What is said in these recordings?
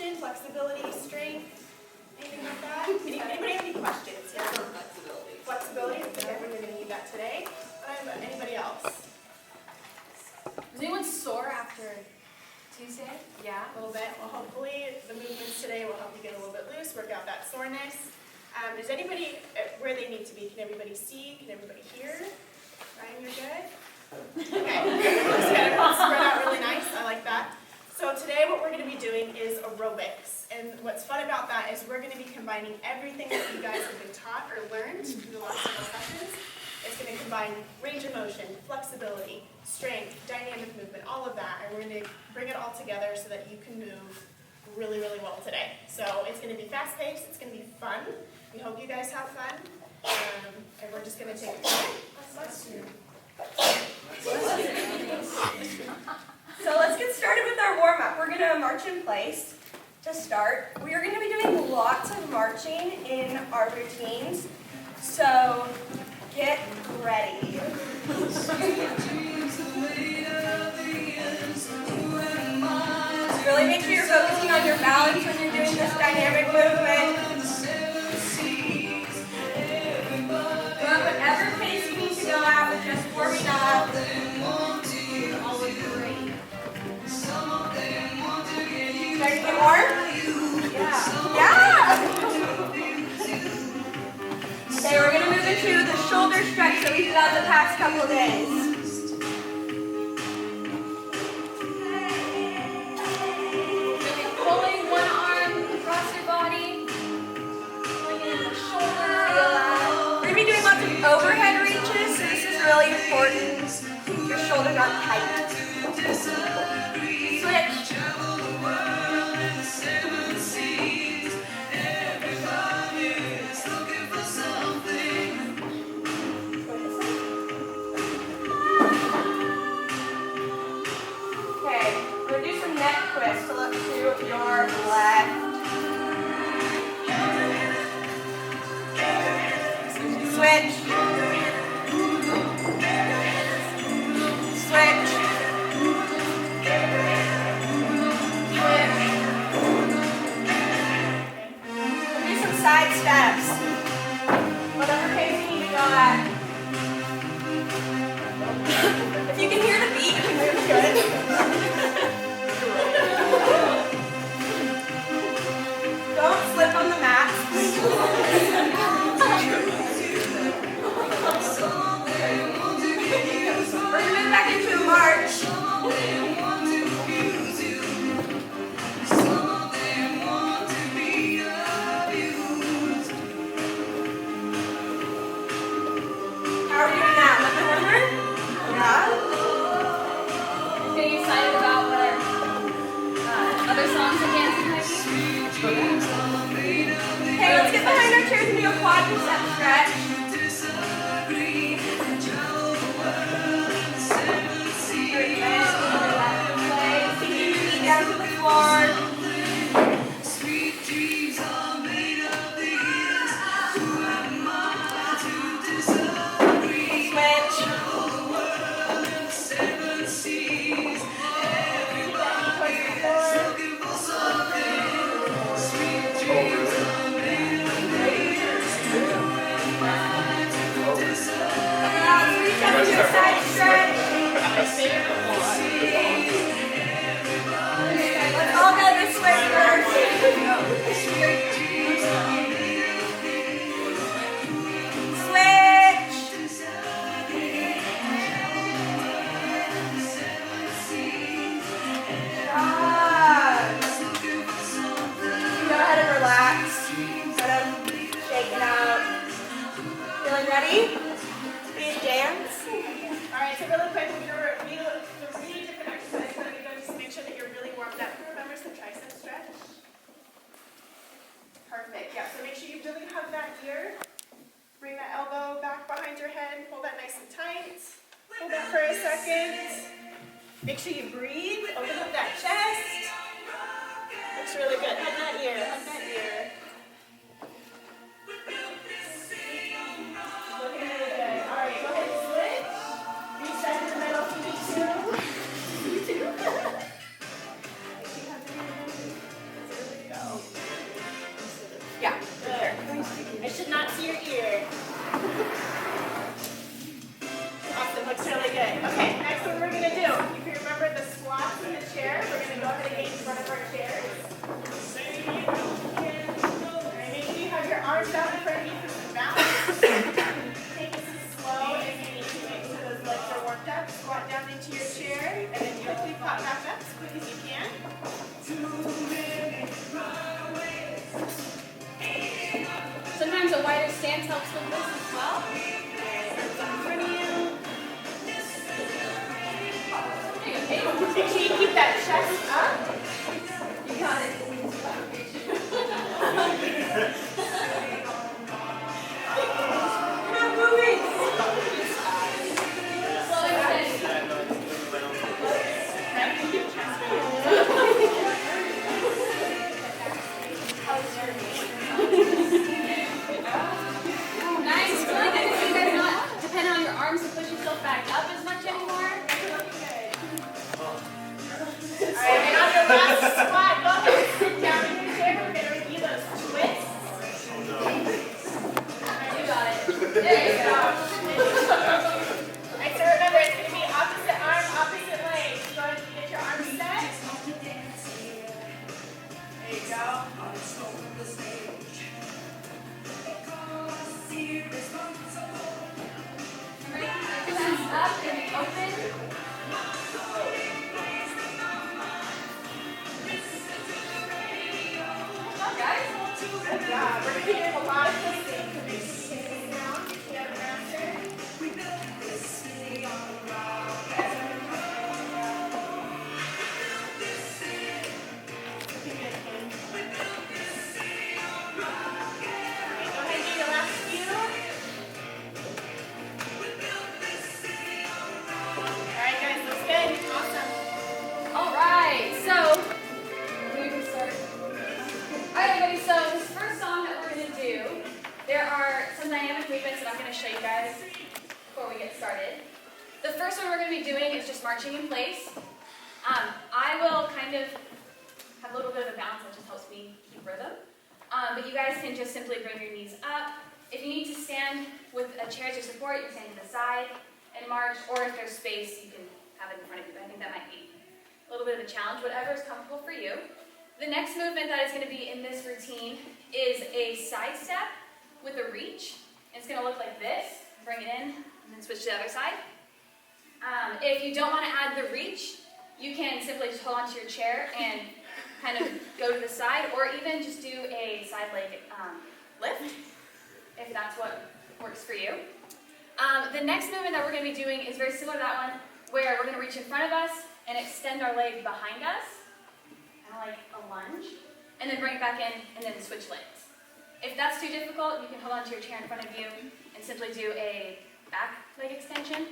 motion, flexibility, strength, anything like that? Anybody have any questions? Yeah. Flexibility. Flexibility, okay, we're going to need that today. Anybody else? Is anyone sore after Tuesday? Yeah. A little bit. Well, hopefully the movements today will help you get a little bit loose, work out that soreness. Is anybody where they need to be? Can everybody see? Can everybody hear? Ryan, you're good? Okay. Just kind of spread out really nice. I like that. So today what we're going to be doing is aerobics. And what's fun about that is we're going to be combining everything that you guys have been taught or learned through the last several sessions. It's going to combine range of motion, flexibility, strength, dynamic movement, all of that. And we're going to bring it all together so that you can move really, really well today. So it's going to be fast-paced. It's going to be fun. We hope you guys have fun. And we're just going to take it from there. So let's get started with our warm-up. We're going to march in place to start. We are going to be doing lots of marching in our routines. So get ready. Really make sure you're focusing on your balance when you're doing this dynamic movement. Go at whatever pace you need to go at with just warming up. Ready to get warm? Yeah. Okay, we're going to move into the shoulder stretch that we did out the past couple of days. Pulling one arm across your body, pulling it in the shoulder. We're going to be doing lots of overhead reaches, so this is really important. Your shoulders aren't tight. Switch. Okay, we're going to do some neck twists. So look to your left. Switch. Switch. We'll do some side steps. Whatever pace you need to go at. If you can hear the beat, you can move good. Don't slip on the mat. We're going to move back into a march. How are we doing now? Let the warmer? Yeah. Getting excited about what our other songs and dances might be? Okay, let's get behind our chairs and do a quadricep stretch. Sinking your feet down to the floor. Side stretch. Let's all go this way first. Switch. Go ahead and relax. Instead of shaking out. Feeling ready? Please dance. Alright, so really quick, the really different exercise that we do, just make sure that you're really warmed up. Who remembers the tricep stretch? Perfect, yeah, so make sure you really hug that ear. Bring that elbow back behind your head, hold that nice and tight. Hold that for a second. Make sure you breathe, open up that chest. Looks really good. Hug that ear, hug that ear. Looking really good. Alright, go ahead and switch. Reset in the middle, you too. You too. should not see your ear. Awesome, looks really good. Okay, next what we're gonna do, if you remember the squats in the chair, we're gonna go ahead and get in front of our chairs. Alright, make sure you have your arms out in front of you for some balance. Take this as slow as you need to make sure those legs are warmed up. Squat down into your chair, and then quickly pop back up as quick as you can. Sometimes a wider stance helps with this as well. Hands up in front of you. There you go. Make sure you keep that chest up. You got it. We're not moving. Slow and steady. Right, keep your chest really Nice. Really good to see you guys not depend on your arms to push yourself back up as much anymore. Alright, and on your last squat, go ahead and sit down in your chair. We're going to review those twists. You got it. There you go. Alright, so remember, it's going to be opposite arm, opposite leg. Go ahead and get your arms set. There you go. Remember to keep your chest up and be open. Good job, guys. Good job. We're going to be doing a lot of twisting. So make sure you get this down if you haven't mastered. Looking good, Kim. Alright, go ahead and do your last few. Alright guys, looks good. Awesome. All right, so we can start. All right, everybody. So this first song that we're gonna do, there are some dynamic movements that I'm gonna show you guys before we get started. The first one we're gonna be doing is just marching in place. I will kind of have a little bit of a bounce that just helps me keep rhythm. But you guys can just simply bring your knees up. If you need to stand with a chair as your support, you can stand to the side and march, or if there's space, you can have it in front of you. But I think that might be a little bit of a challenge, whatever is comfortable for you. The next movement that is going to be in this routine is a side step with a reach. It's going to look like this. Bring it in and then switch to the other side. If you don't want to add the reach, you can simply just hold onto your chair and kind of go to the side, or even just do a side leg lift, if that's what works for you. The next movement that we're going to be doing is very similar to that one, where we're going to reach in front of us and extend our leg behind us, kind of like a lunge, and then bring it back in and then switch legs. If that's too difficult, you can hold onto your chair in front of you and simply do a back leg extension,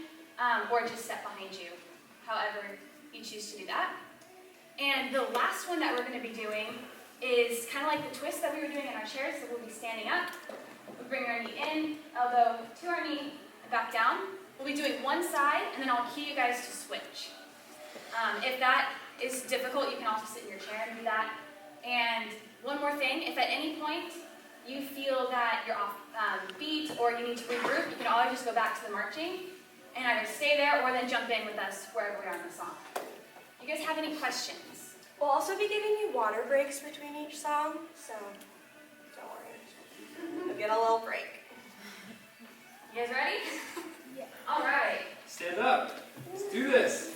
or just step behind you, however you choose to do that. And the last one that we're going to be doing is kind of like the twist that we were doing in our chairs, so we'll be standing up, we'll bring our knee in, elbow to our knee, and back down. We'll be doing one side, and then I'll cue you guys to switch. If that is difficult, you can also sit in your chair and do that. And one more thing, if at any point you feel that you're off beat or you need to regroup, you can always just go back to the marching and either stay there or then jump in with us wherever we are in the song. You guys have any questions? We'll also be giving you water breaks between each song, so don't worry. You'll get a little break. You guys ready? Yeah. All right. Stand up. Let's do this.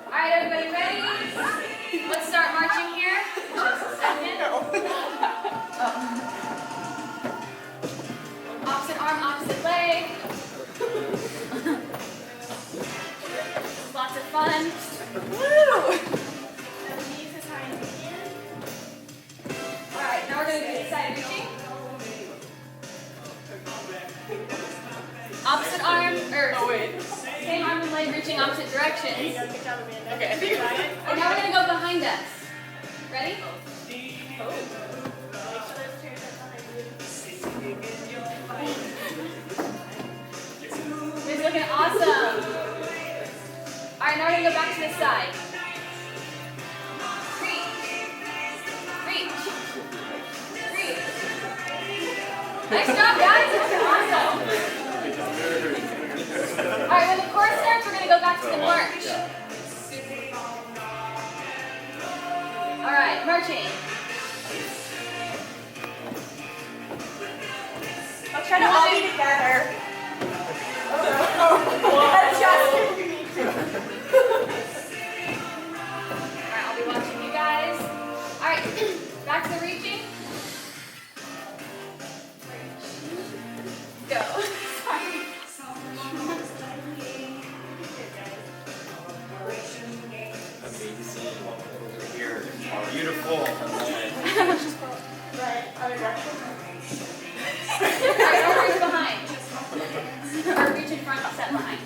All right, everybody ready? Let's start marching here. Just a second. Opposite arm, opposite leg. Lots of fun. Woo! Knees as high as you can. All right, now we're going to do the side reaching. Opposite arm, same arm and leg reaching opposite directions. There you go, good job, Amanda. Okay. Got it? And now we're going to go behind us. Ready? Make sure those chairs are behind you. It's looking awesome. we're gonna go back to this side. Reach. Reach. Reach. Nice job, guys. Awesome. All right, when the chorus starts, we're gonna go back to the march. All right, marching. I'll try to all be together. Adjust. Alright, I'll be watching you guys. Alright, back to the reaching. Go. Sorry. Amazing. Over here. Beautiful. Right, other direction. Alright, I'll reach behind. Or reach in front, step behind.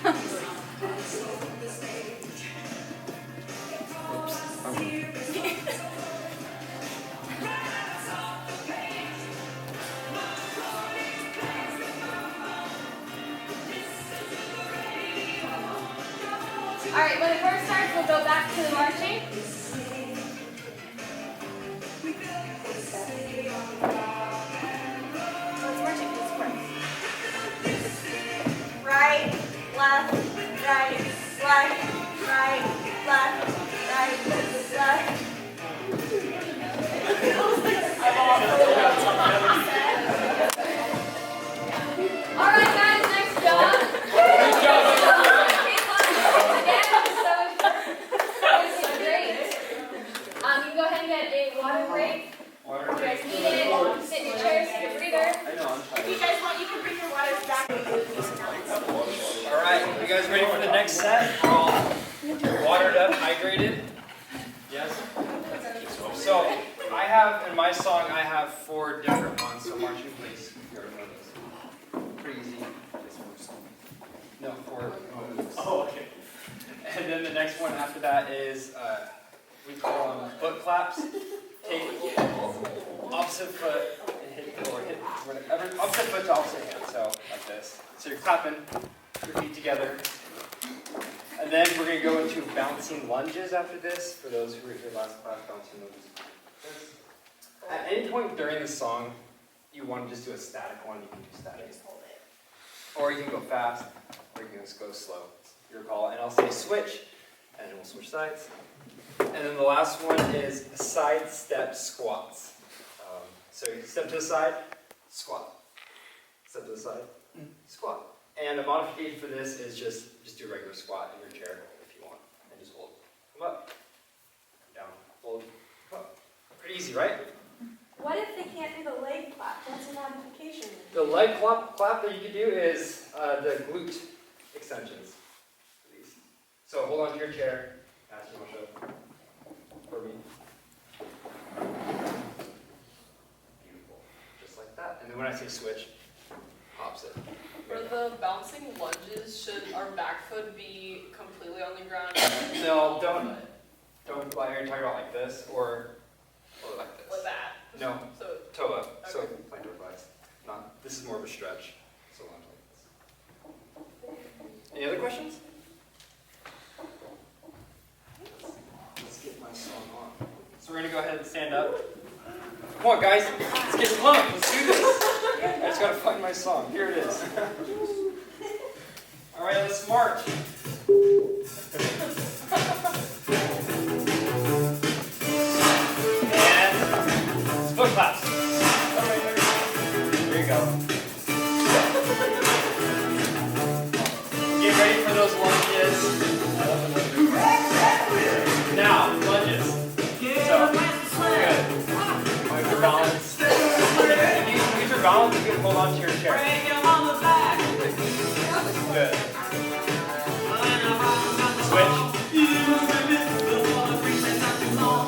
Alright, when it first starts, we'll go back to the marching. Let's march it, let's work. Right, left, right, left, right, left, right, left. Alright guys, nice job. Good job. Again, so great. You can go ahead and get a water break. Water You guys break. need it. Sit in your chairs, take a breather. I know, I'm If you guys want, you can bring your waters back. All right, you guys ready for the next set? We're all watered up, hydrated? Yes? So, I have, in my song, I have 4 different ones, so marching please. Pretty easy. No, 4 moves. Oh, okay. And then the next one after that is, we call them foot claps. Take opposite foot and hit, or hit whatever, opposite foot to opposite hand, so like this. So you're clapping your feet together. And then we're going to go into bouncing lunges after this, for those who were here last class, bouncing lunges. At any point during the song, you want to just do a static one, you can do static. Just hold it. Or you can go fast, or you can just go slow. It's your call. And I'll say switch, and then we'll switch sides. And then the last one is side step squats. So you step to the side, squat. Step to the side, squat. And the modification for this is just do a regular squat in your chair if you want. And just hold. Come up, down, hold, come up. Pretty easy, right? What if they can't do the leg clap? What's the modification? The leg clap that you can do is the glute extensions. So hold on to your chair. Ask you to for me. Beautiful. Just like that. And then when I say switch, opposite. For the bouncing lunges, should our back foot be completely on the ground? No, don't like, are you talking about like this or like this? Like that. No, So toe up. So Okay. plantar flies. Not. This is more of a stretch. So lunge like this. Any other questions? Let's get my song on. So we're gonna go ahead and stand up. Come on, guys. Let's get pumped. Let's do this. I just gotta find my song. Here it is. All right, let's march. And foot claps. Here you go. Get ready for those lunges. Now, lunges. So, good. Use your balance. Use your balance, you can hold on to your chair. Good. Switch.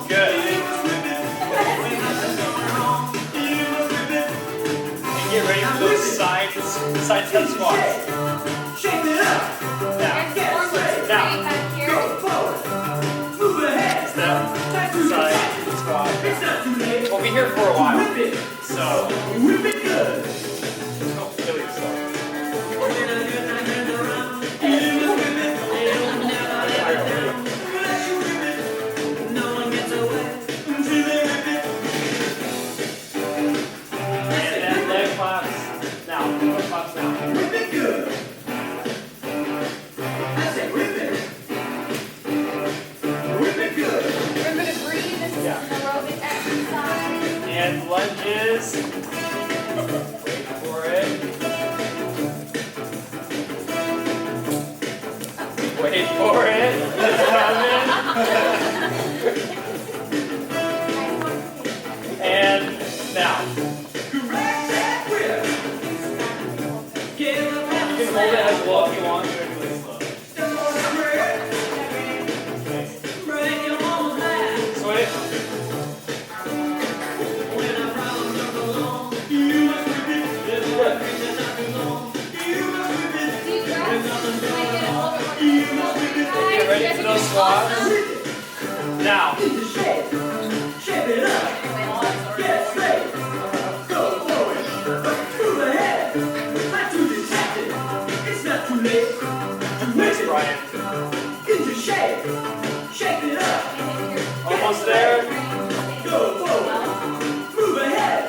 Good. And get ready for those side step squats. Guys, the form looks great back here. Step, side, squat. We'll be here for a while. So, don't kill yourself. Wait for it. It's coming. And now. You can hold it as low if you want. Switch. Deep breaths. Might get a little bit more comfortable. Get ready Guys, for you those guys squats. awesome. Now. Shape it up. Get straight. Go forward. Move ahead. Not to detect it. It's not too late. To Thanks, make it Brian. into shape. Shape it up. Almost there. Go forward. Move ahead.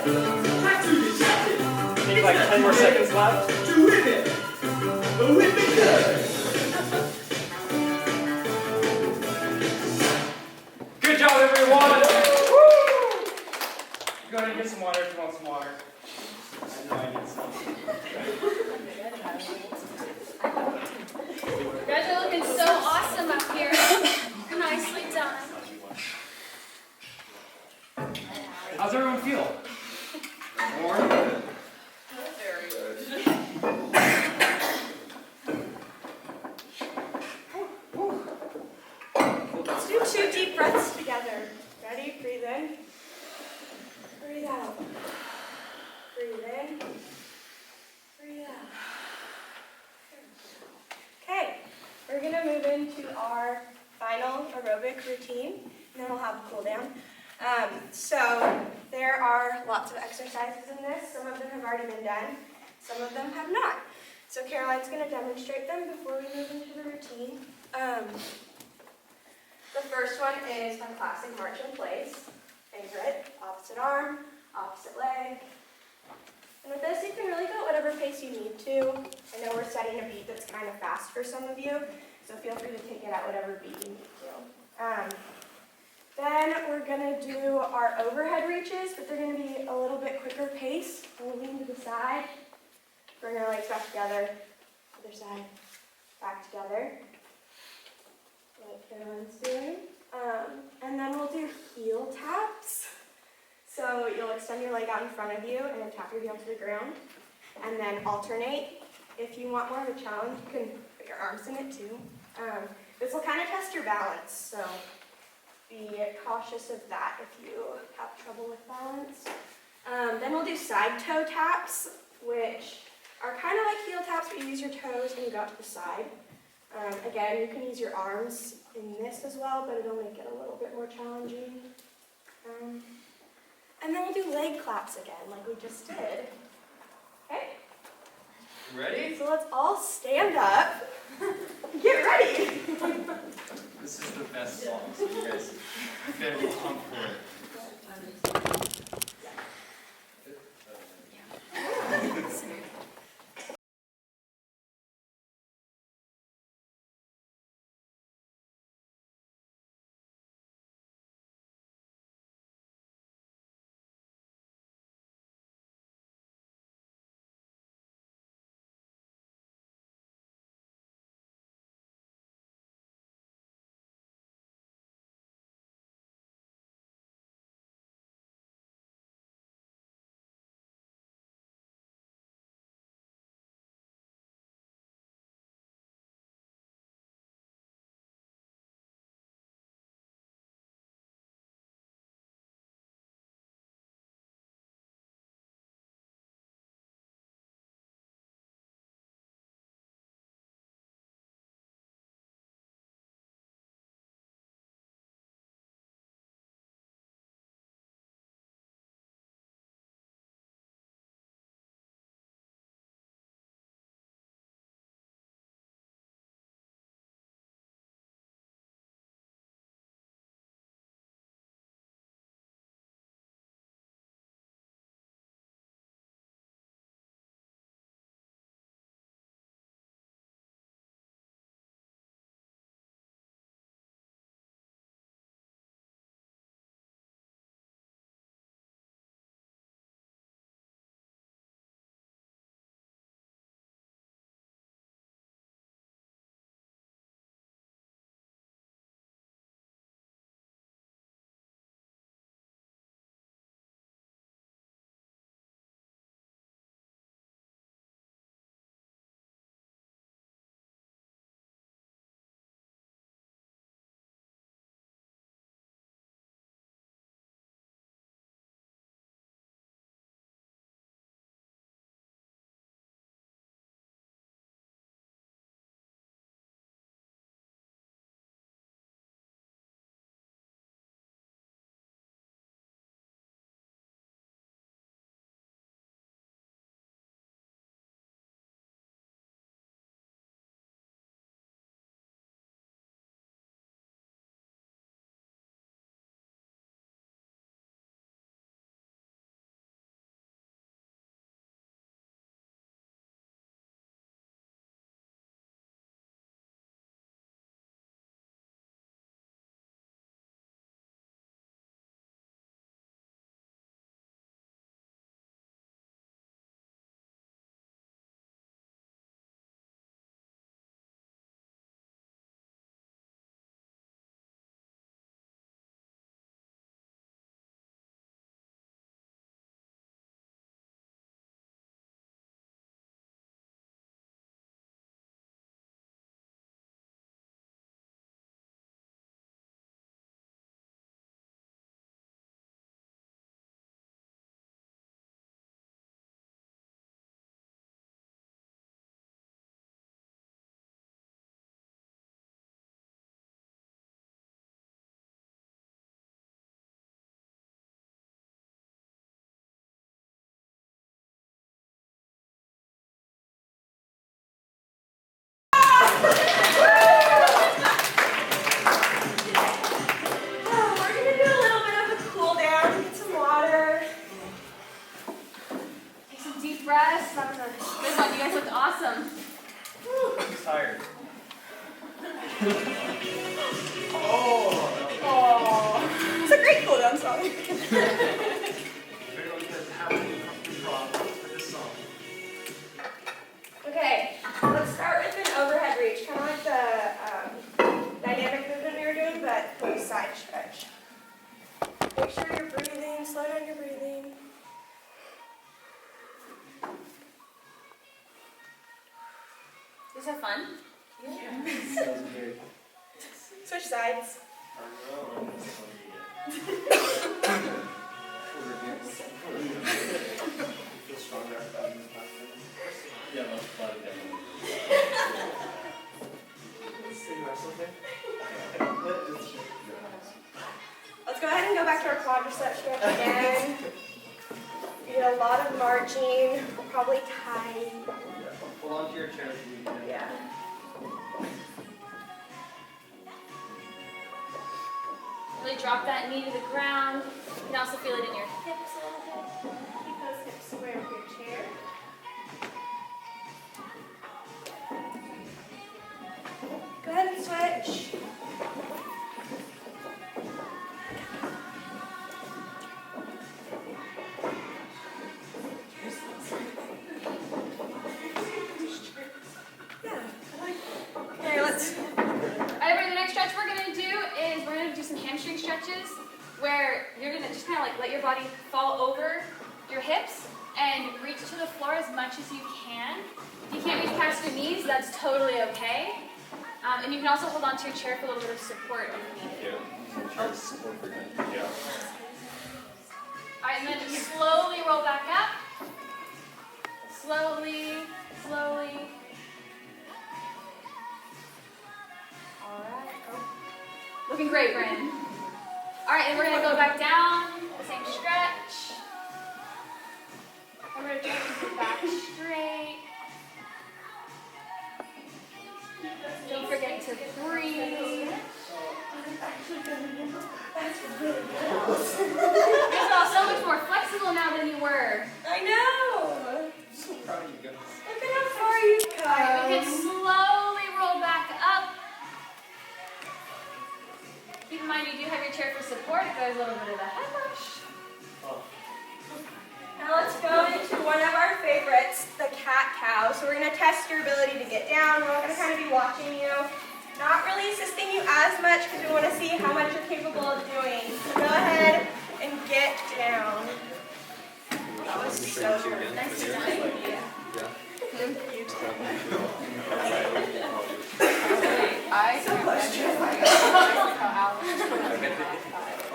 Not to detect it. I think like 10 more seconds left. To whip it. Whip it good. Good job, everyone. Woo! Go ahead and get some water if you want some water. I know I need some. You guys are looking so awesome up here. Nicely done. How's everyone feel? Warm? Very good. Let's do 2 deep breaths together. Ready? Breathe in. Breathe out. Breathe in. Breathe out. Okay, we're gonna move into our final aerobic routine, and then we'll have a cool down. So there are lots of exercises in this. Some of them have already been done. Some of them have not. So Caroline's gonna demonstrate them before we move into the routine. The first one is our classic march in place. Favorite, opposite arm, opposite leg. And with this, you can really go at whatever pace you need to. I know we're setting a beat that's kind of fast for some of you, so feel free to take it at whatever beat you need to. Then we're gonna do our overhead reaches, but they're gonna be a little bit quicker pace. We'll lean to the side, bring our legs back together, other side, back together. Like Caroline's doing. And then we'll do heel taps. So you'll extend your leg out in front of you and then tap your heel to the ground. And then alternate. If you want more of a challenge, you can put your arms in it too. This will kind of test your balance, so be cautious of that if you have trouble with balance. Then we'll do side toe taps, which are kind of like heel taps, but you use your toes and you go out to the side. Again, you can use your arms in this as well, but it'll make it a little bit more challenging. And then we'll do leg claps again, like we just did. Okay, Ready? so let's all stand up. Get ready. This is the best song, so you guys better be pumped for it. awesome. I'm tired. It's a great cool down song. Okay, let's start with an overhead reach, kind of like the dynamic movement we were doing, but with a side stretch. Make sure you're breathing, slow down your breathing. Is that fun? Switch sides. Let's go ahead and go back to our quadricep stretch again. We did a lot of marching, probably tight. Hold on to your chair. Yeah. Really drop that knee to the ground. You can also feel it in your hips a little bit. Keep those hips square with your chair. Go ahead and switch. Yeah. Okay, let's. Alright, the next stretch we're going to do is we're going to do some hamstring stretches where you're going to just kind of like let your body fall over your hips and reach to the floor as much as you can. If you can't reach past your knees, that's totally okay. And you can also hold on to your chair for a little bit of support if you need it. Alright, and then slowly roll back up. Slowly, slowly. Alright. Looking great, Brandon. Alright, and we're going to go back down. The same stretch. And we're going to keep the back straight. Don't forget to breathe. You're all so much more flexible now than you were. I know. I'm so proud of you guys. Look at how far you've Alright, we can come. slowly roll back up. Keep in mind you do have your chair for support if there's a little bit of a head rush. Now let's go into one of our favorites, the cat-cow. So we're going to test your ability to get down. We're all going to kind of be watching you. Not really assisting you as much because we want to see how much you're capable of doing. So go ahead and get down. That was so good. Nice to meet you. I So close to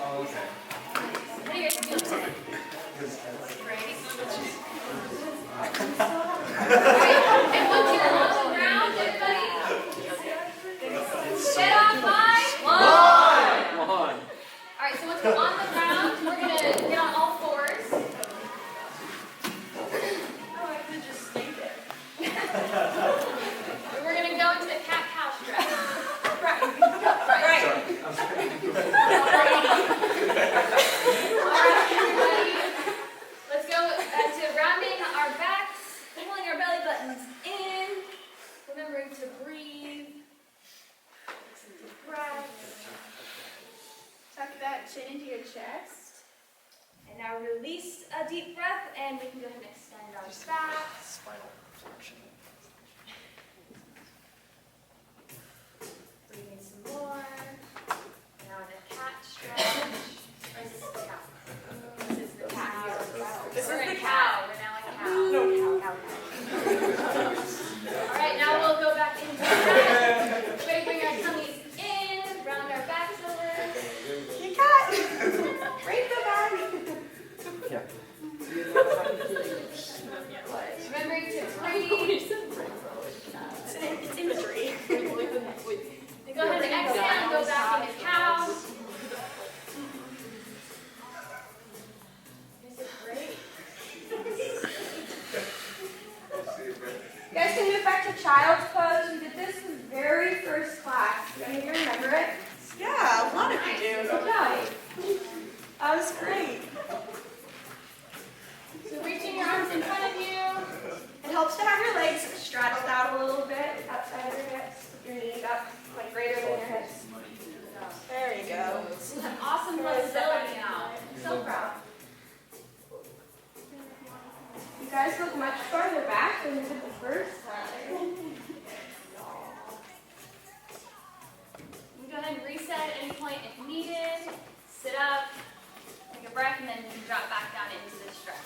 Oh, okay. What do you guys feel? Great. And once you're on the ground, everybody, get on by one. Come on. Alright, so once we're on the ground, we're going to get on all fours. Oh, I could just stay there. And we're going to go into the cat-cow stretch. Right. Right. Alright, everybody. Let's go to rounding our backs, pulling our belly buttons in, remembering to breathe. Some deep breaths. Tuck that chin into your chest. And now release a deep breath, and we can go ahead and extend our back. Spinal flexion. Breathe in some more. Now in a cat stretch. Or is this the cow? This is the cow. This We're is in the cow. We're now in cow. No, Cow. All right, now we'll go back into that. Ready, bring our tummies in, round our backs over. You cat. Break the back. Yeah. Remembering to breathe. up, like greater than your hips. There you go. You have awesome flexibility now. So proud. You guys look much farther back than you did the first time. You can go ahead and reset at any point if needed. Sit up, take a breath, and then you can drop back down into the stretch.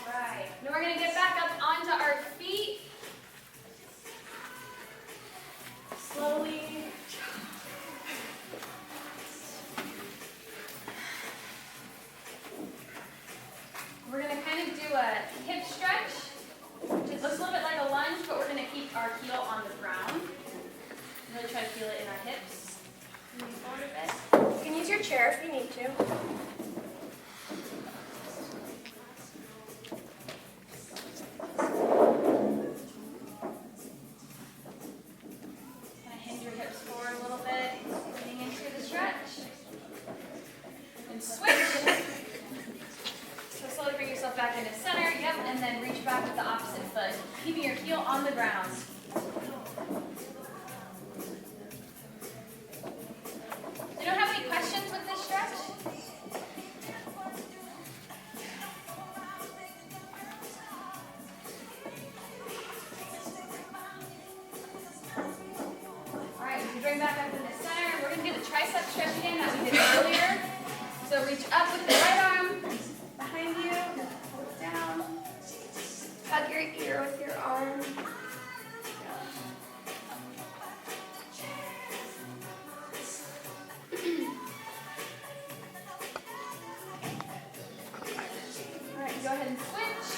Alright, now we're going to get back up onto our feet. Slowly. We're going to kind of do a hip stretch, which looks a little bit like a lunge, but we're going to keep our heel on the ground. Really try to feel it in our hips. Move forward a bit. You can use your chair if you need to. Kind of hinge your hips forward a little bit, getting into the stretch. And switch. So slowly bring yourself back into center, yep, and then reach back with the opposite foot, keeping your heel on the ground. Anyone have any questions with this stretch? Alright, as we bring back up in the center, we're going to do the tricep stretch again that we did earlier. So reach up with the right arm behind you, hold it down. Hug your ear with your arm. Alright, go ahead and switch.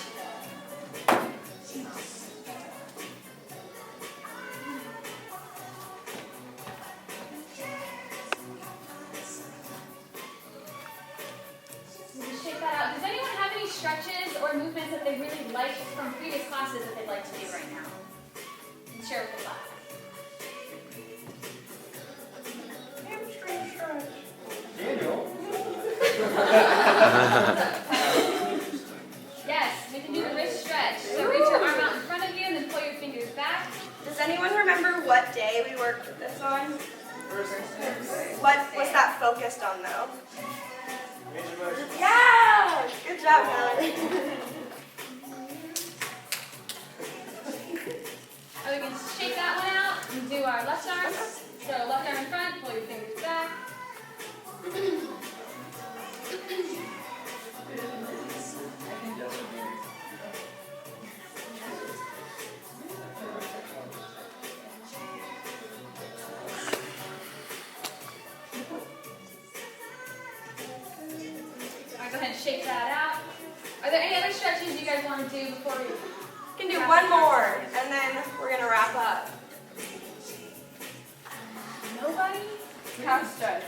You can shake that out. Does anyone have any stretches or movements that they really like from previous classes that they'd like to do right now? And share with the class. Daniel? Yes, we can do the wrist stretch. So reach your arm out in front of you and then pull your fingers back. Does anyone remember what day we worked with this on? What was that focused on though? Yeah! Good job, Melanie. And we can shake that one out and do our left arm. So left arm in front, pull your fingers back. Alright, go ahead and shake that out. Are there any other stretches you guys want to do before we... We can do one more, and then we're gonna wrap up. Nobody? Calf stretch.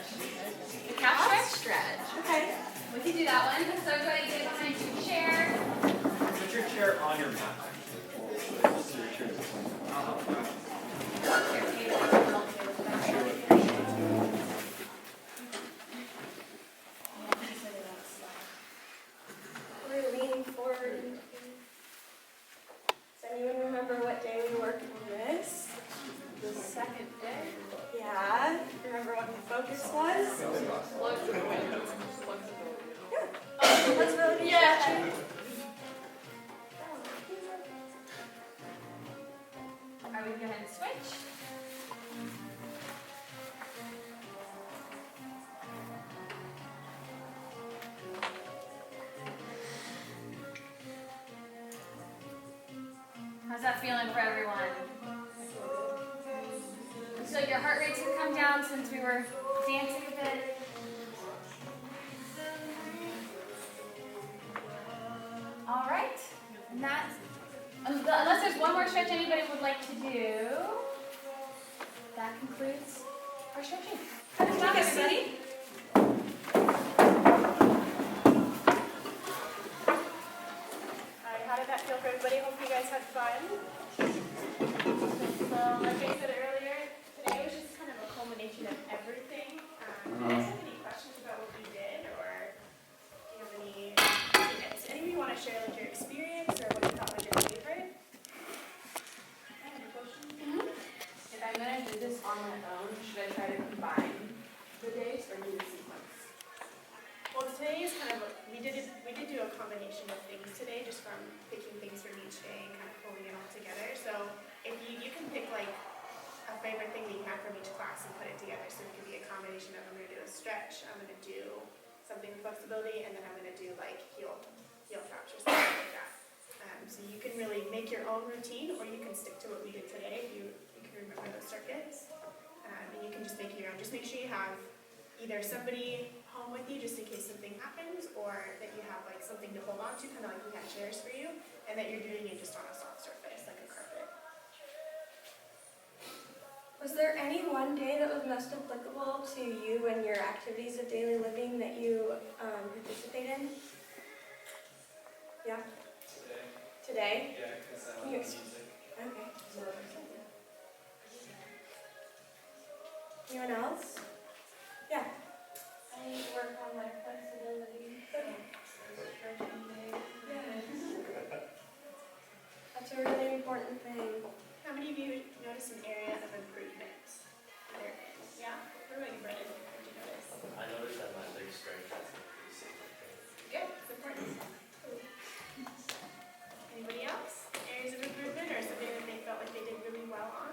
The calf stretch? Okay. We can do that one. So go ahead and get behind your chair. Put your chair on your mat. We're leaning forward. Does anyone remember what day we worked on this? The second day. Yeah. Remember what the focus was? Flexibility. Flexibility. Yeah. Alright, we can go ahead and switch. How's that feeling for everyone? So your heart rates have come down since we were dancing a bit. All right, and that's, unless there's one more stretch anybody would like to do, that concludes our stretching. Good job, everybody. How did that feel for everybody? Hope you guys had fun. So, like I said earlier, today was just kind of a culmination of everything. guys have any questions about what we did, or do you have any, does anybody want to share like your experience or what you thought was your favorite? I have a question. If I'm gonna do this on my own, should I try to combine the days or do the sequence? Well, today is kind of, we did do a combination of things today, just from picking things from each day and kind of pulling it all together. So if you can pick like a favorite thing that you have from each class and put it together. So it could be a combination of I'm going to do a stretch, I'm going to do something with flexibility, and then I'm going to do like heel taps or something like that. So you can really make your own routine, or you can stick to what we did today if you can remember those circuits. And you can just make it your own. Just make sure you have either somebody home with you just in case something happens, or that you have like something to hold on to, kind of like we had chairs for you, and that you're doing it just on a soft surface, like a carpet. Was there any one day that was most applicable to you and your activities of daily living that you participate in? Yeah? Today? Yeah, because I love music. Okay. Anyone else? Yeah. I work on my flexibility. Stretching days. Yeah. That's a really important thing. How many of you noticed an area of improvement? Yeah? What about you, Brennan? What did you notice? I noticed that my leg strength has increased. Good, it's important. Anybody else? Areas of improvement or something that they felt like they did really well on?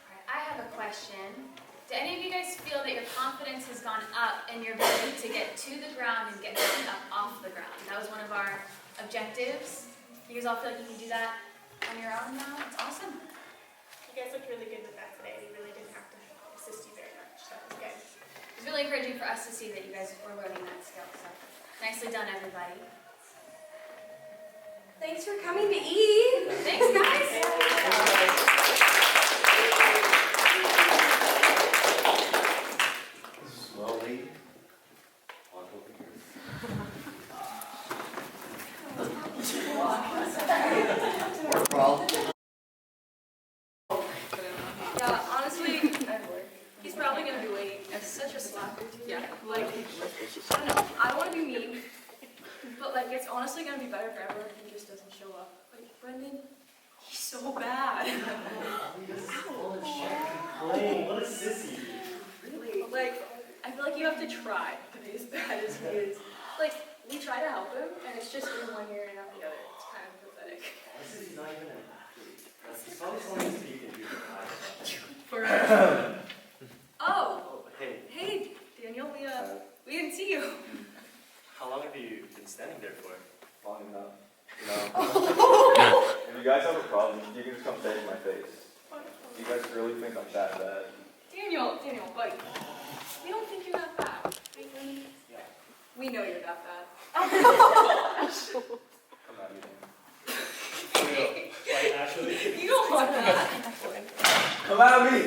Alright, I have a question. Do any of you guys feel that your confidence has gone up in your ability to get to the ground and get back up off the ground? That was one of our objectives. You guys all feel like you can do that on your own now? It's awesome. You guys looked really good with that today. We really didn't have to assist you very much. That was good. It's really encouraging for us to see that you guys were learning that skill. So nicely done, everybody. Thanks for coming to eat. Thanks, guys. Slowly. On over here. Yeah, honestly, he's probably gonna be late. It's such a slacker. Yeah, like, I don't know. I don't want to be mean, but like, it's honestly gonna be better for everyone if he just doesn't show up. Like, Brendan, he's so bad. Playing. What a sissy. Really? Like, I feel like you have to try to be as bad as he is. Like, we try to help him, and it's just in one ear and out the other. It's kind of pathetic. This is not even an athlete. He's probably someone who's speaking to you. For Oh, Hey, hey, Daniel, we didn't see you. how long have you been standing there for? Long enough. If you guys have a problem, you can just come say it in my face. You guys really think I'm that bad? Daniel, buddy, we don't think you're that bad. We know you're that bad. I'm not even. Like, actually? You don't want that. Come at me!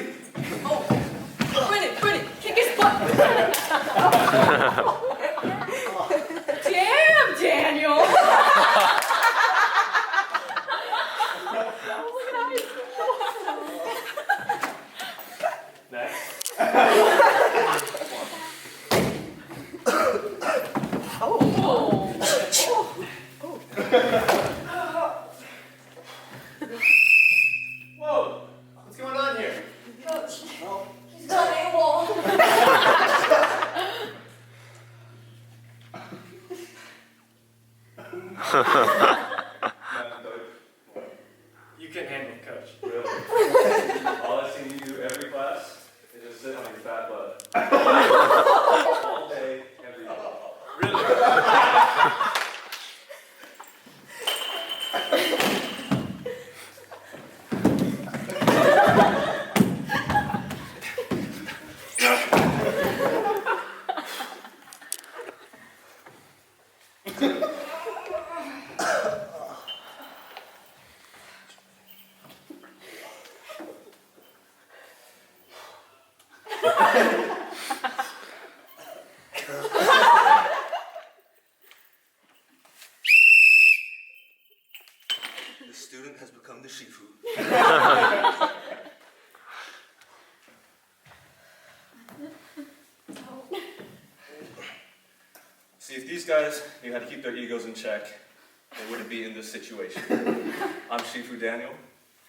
Brennan, kick his butt. Damn, Daniel. Next. Whoa! What's going on here? Coach, he's not able. You can handle it, coach. Really? All I've seen you do every class is just sit on your fat butt. All day, every day. Really? The student has become the Shifu. guys knew how to keep their egos in check, they wouldn't be in this situation. I'm Shifu Daniel.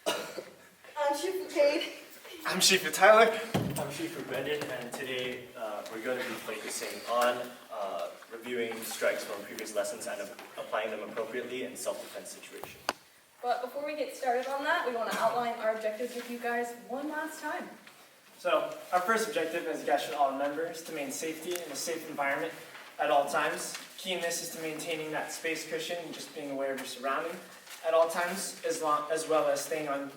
I'm Shifu Cade. I'm Shifu Tyler. I'm Shifu Brendan, and today we're going to be focusing on reviewing strikes from previous lessons and applying them appropriately in self-defense situations. But before we get started on that, we want to outline our objectives with you guys one last time. So, our first objective, as you guys should all remember, is to maintain safety in a safe environment at all times. Key in this is to maintaining that space cushion and just being aware of your surroundings at all times, as well as staying on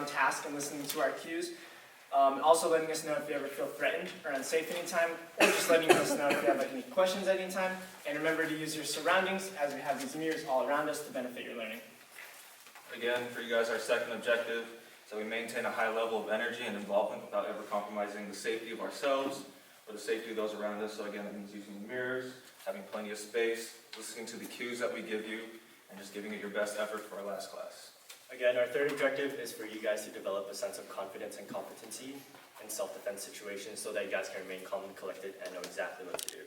task and listening to our cues. Also letting us know if you ever feel threatened or unsafe anytime, or just letting us know if you have any questions at any time. And remember to use your surroundings, as we have these mirrors all around us, to benefit your learning. Again, for you guys, our second objective is that we maintain a high level of energy and involvement without ever compromising the safety of ourselves or the safety of those around us. So again, it means using the mirrors, having plenty of space, listening to the cues that we give you, and just giving it your best effort for our last class. Again, our third objective is for you guys to develop a sense of confidence and competency in self-defense situations so that you guys can remain calm and collected and know exactly what to do.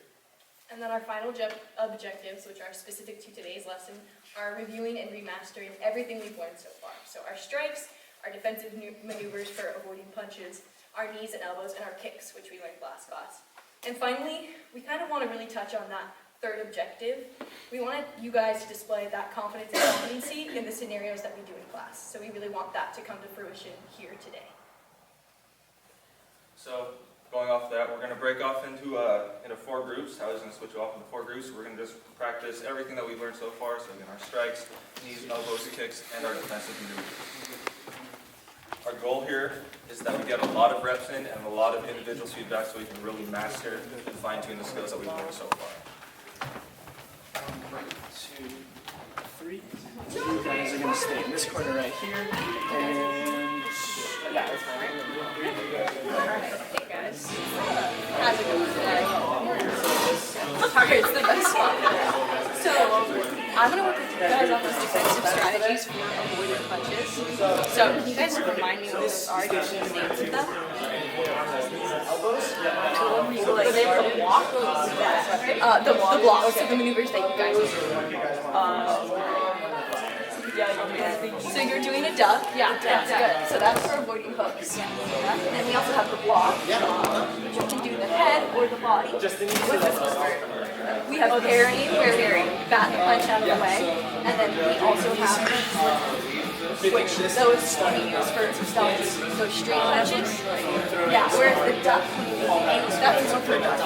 And then our final objectives, which are specific to today's lesson, are reviewing and remastering everything we've learned so far. So our strikes, our defensive maneuvers for avoiding punches, our knees and elbows, and our kicks, which we learned last class. And finally, we kind of want to really touch on that third objective. We wanted you guys to display that confidence and competency in the scenarios that we do in class. So we really want that to come to fruition here today. So, going off that, we're going to break off into 4 groups. Tyler's going to switch off into 4 groups. We're going to just practice everything that we've learned so far. So again, our strikes, knees, elbows, kicks, and our defensive maneuvers. Our goal here is that we get a lot of reps in and a lot of individual feedback so we can really master and fine-tune the skills that we've learned so far. 1, 2, 3. You guys are going to stay in this corner right here. And yeah, that's fine. Hey guys. How's it going today? Sorry, it's the best one. So, I'm going to work with you guys on those defensive strategies for avoiding punches. So, can you guys remind me what those are? Do you have the names of them? Are they the block or the blocks, so the maneuvers that you guys do. So you're doing a duck. Yeah, that's good. So that's for avoiding hooks. And then we also have the block. You can do the head or the body. We have parrying, where we bat the punch out of the way. And then we also have which those can be used for stopping those straight punches. Yeah, whereas the duck, that is for duck.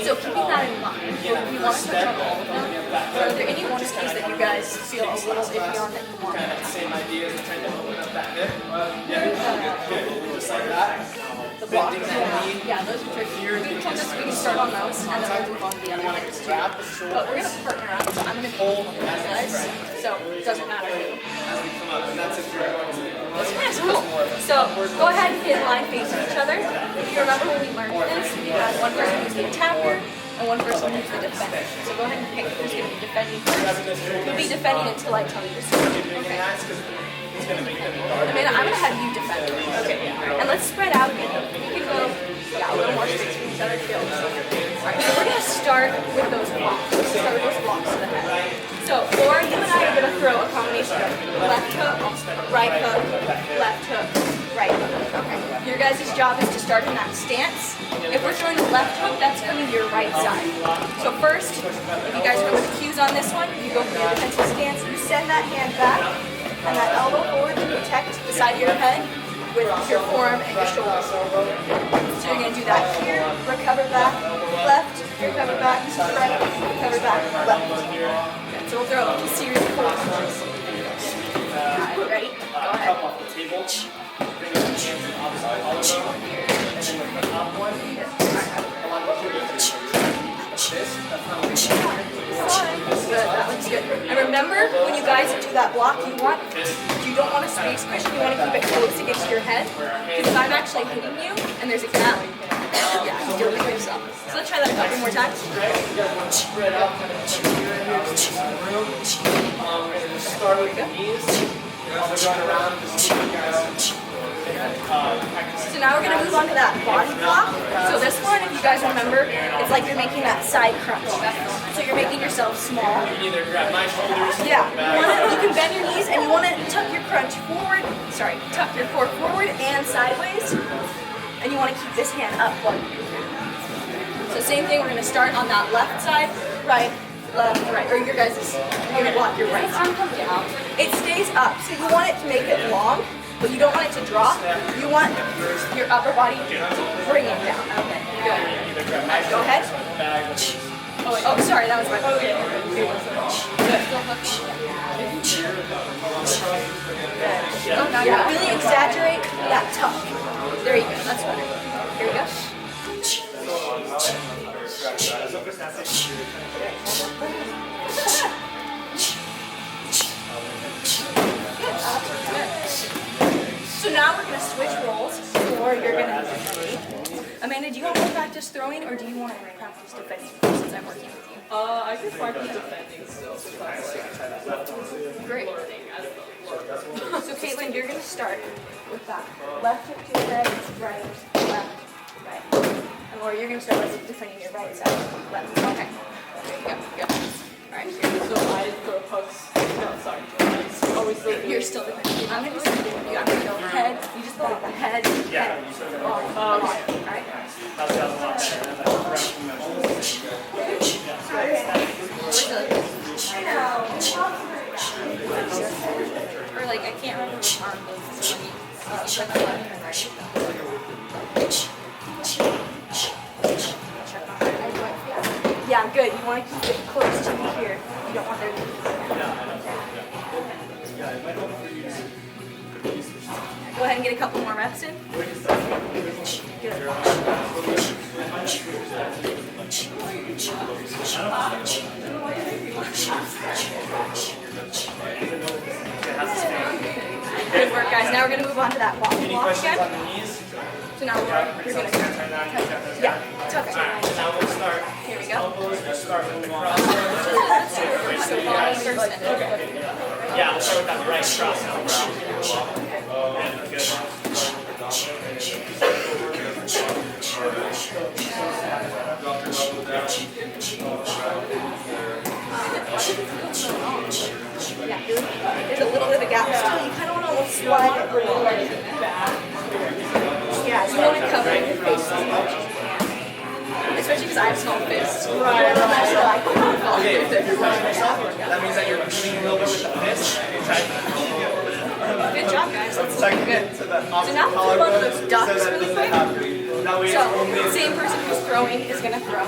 So keeping that in mind, we want to touch on all of them. Are there any one of these that you guys feel a little iffy on that you want? Kind of the same idea as trying to open up that hip. Just like that. The block. Yeah, those are tricky. We can start on those and then we'll move on to the other ones too. But we're going to partner up, so I'm going to pull you guys. So it doesn't matter who. That's kind of cool. So go ahead and get in line facing each other. If you remember when we learned this, we had one person who's the attacker and one person who's the defender. So go ahead and pick who's going to be defending first. You'll be defending until I tell you to start. Okay. Amanda, I'm going to have you defend. Okay. And let's spread out a bit. We can go, a little more space from each other. Alright, so we're going to start with those blocks. To the head. So, Laura, you and I are going to throw a combination of left hook, right hook, left hook, right hook. Okay. Your guys' job is to start in that stance. If we're throwing a left hook, that's coming to your right side. So first, if you guys know the cues on this one, you go for your defensive stance, you send that hand back, and that elbow forward to protect the side of your head with your forearm and your shoulder. So you're going to do that here, recover back, left, recover back, right, recover back, left. Okay, so we'll throw a series of forces. Ready? Go ahead. Good, that looks good. And remember, when you guys do that block, you don't want a space cushion, you want to keep it close against your head. Because if I'm actually hitting you and there's a gap, yeah, you'll pick yourself. So let's try that a couple more times. Start with the knees. Going around, just keep you guys So now we're gonna move on to that body block. So this one, if you guys remember, it's like you're making that side crunch. So you're making yourself small. You can either grab my shoulders. Yeah, you can bend your knees and you want to tuck your crunch forward. Sorry, tuck your core forward and sideways. And you want to keep this hand up while you do that. So same thing, we're going to start on that left side, right, left, right. Or your guys' you're going to block your right. Arm comes down. It stays up, so you want it to make it long, but you don't want it to drop. You want your upper body to bring it down. Okay, good. Go ahead. Oh, sorry, that was my fault. Good. Yeah, really exaggerate that tuck. There you go, that's better. Here we go. So now we're going to switch roles, or you're going to Amanda, do you want to practice throwing, or do you want to practice defending since I'm working with you? I could practice defending still. Great. So Caitlin, you're going to start with that. Left hip to your head, right, left, right. Or you're going to start with defending your right side, left. Okay. There you go. Good. All right. So I throw hooks. No, sorry. Always still You're still defending. I'm going to just do I'm going to go head. You just go like the head. Yeah. Head. All right. That's a lot Or like I can't remember which arm goes. It's like the left and right. Yeah, good. You want to keep it close to me here. You don't want there to be. Go ahead and get a couple more reps in. Good. Good work, guys. Now we're going to move on to that walk again. on the knees? So now we're going to tuck it. Now we'll start. Here we go. Elbows. We'll start with the cross. So bottom first and then Yeah, we'll start with that right cross elbow. And good. yeah, there's a little bit of a gap still. You kind of want to almost slide it a little bit back. Yeah, you want to cover your face as much. Especially because I have small fists. Right. Okay, if you're pushing yourself, that means that you're moving a little bit with the fist. Good job, guys. Let's check it to the So now let's move on to those ducks really quick. So, same person who's throwing is going to throw.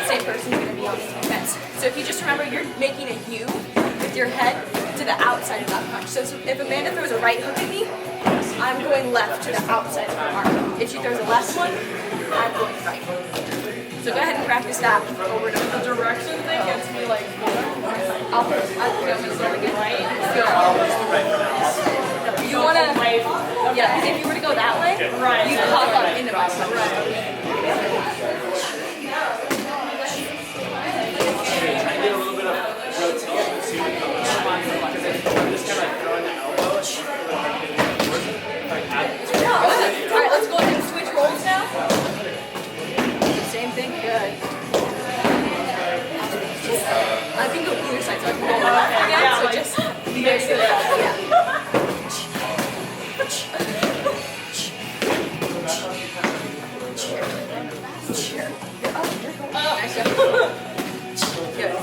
Same person's going to be on the defense. So if you just remember, you're making a U with your head to the outside of that punch. So if Amanda throws a right hook at me, I'm going left to the outside of her arm. If she throws a left one, I'm going right. So go ahead and practice that over and over. The direction thing gets me like, I'll feel this really good. right? You want to, yeah, because if you were to go that way, you pop up into my punch. Get a little bit of rotation too. Because if I'm just kind of like throwing the elbow, Good. All right, let's go ahead and switch roles now. Same thing. Good. I can go either side, so I can go left again. So just be very good. Yeah. Nice job. Good.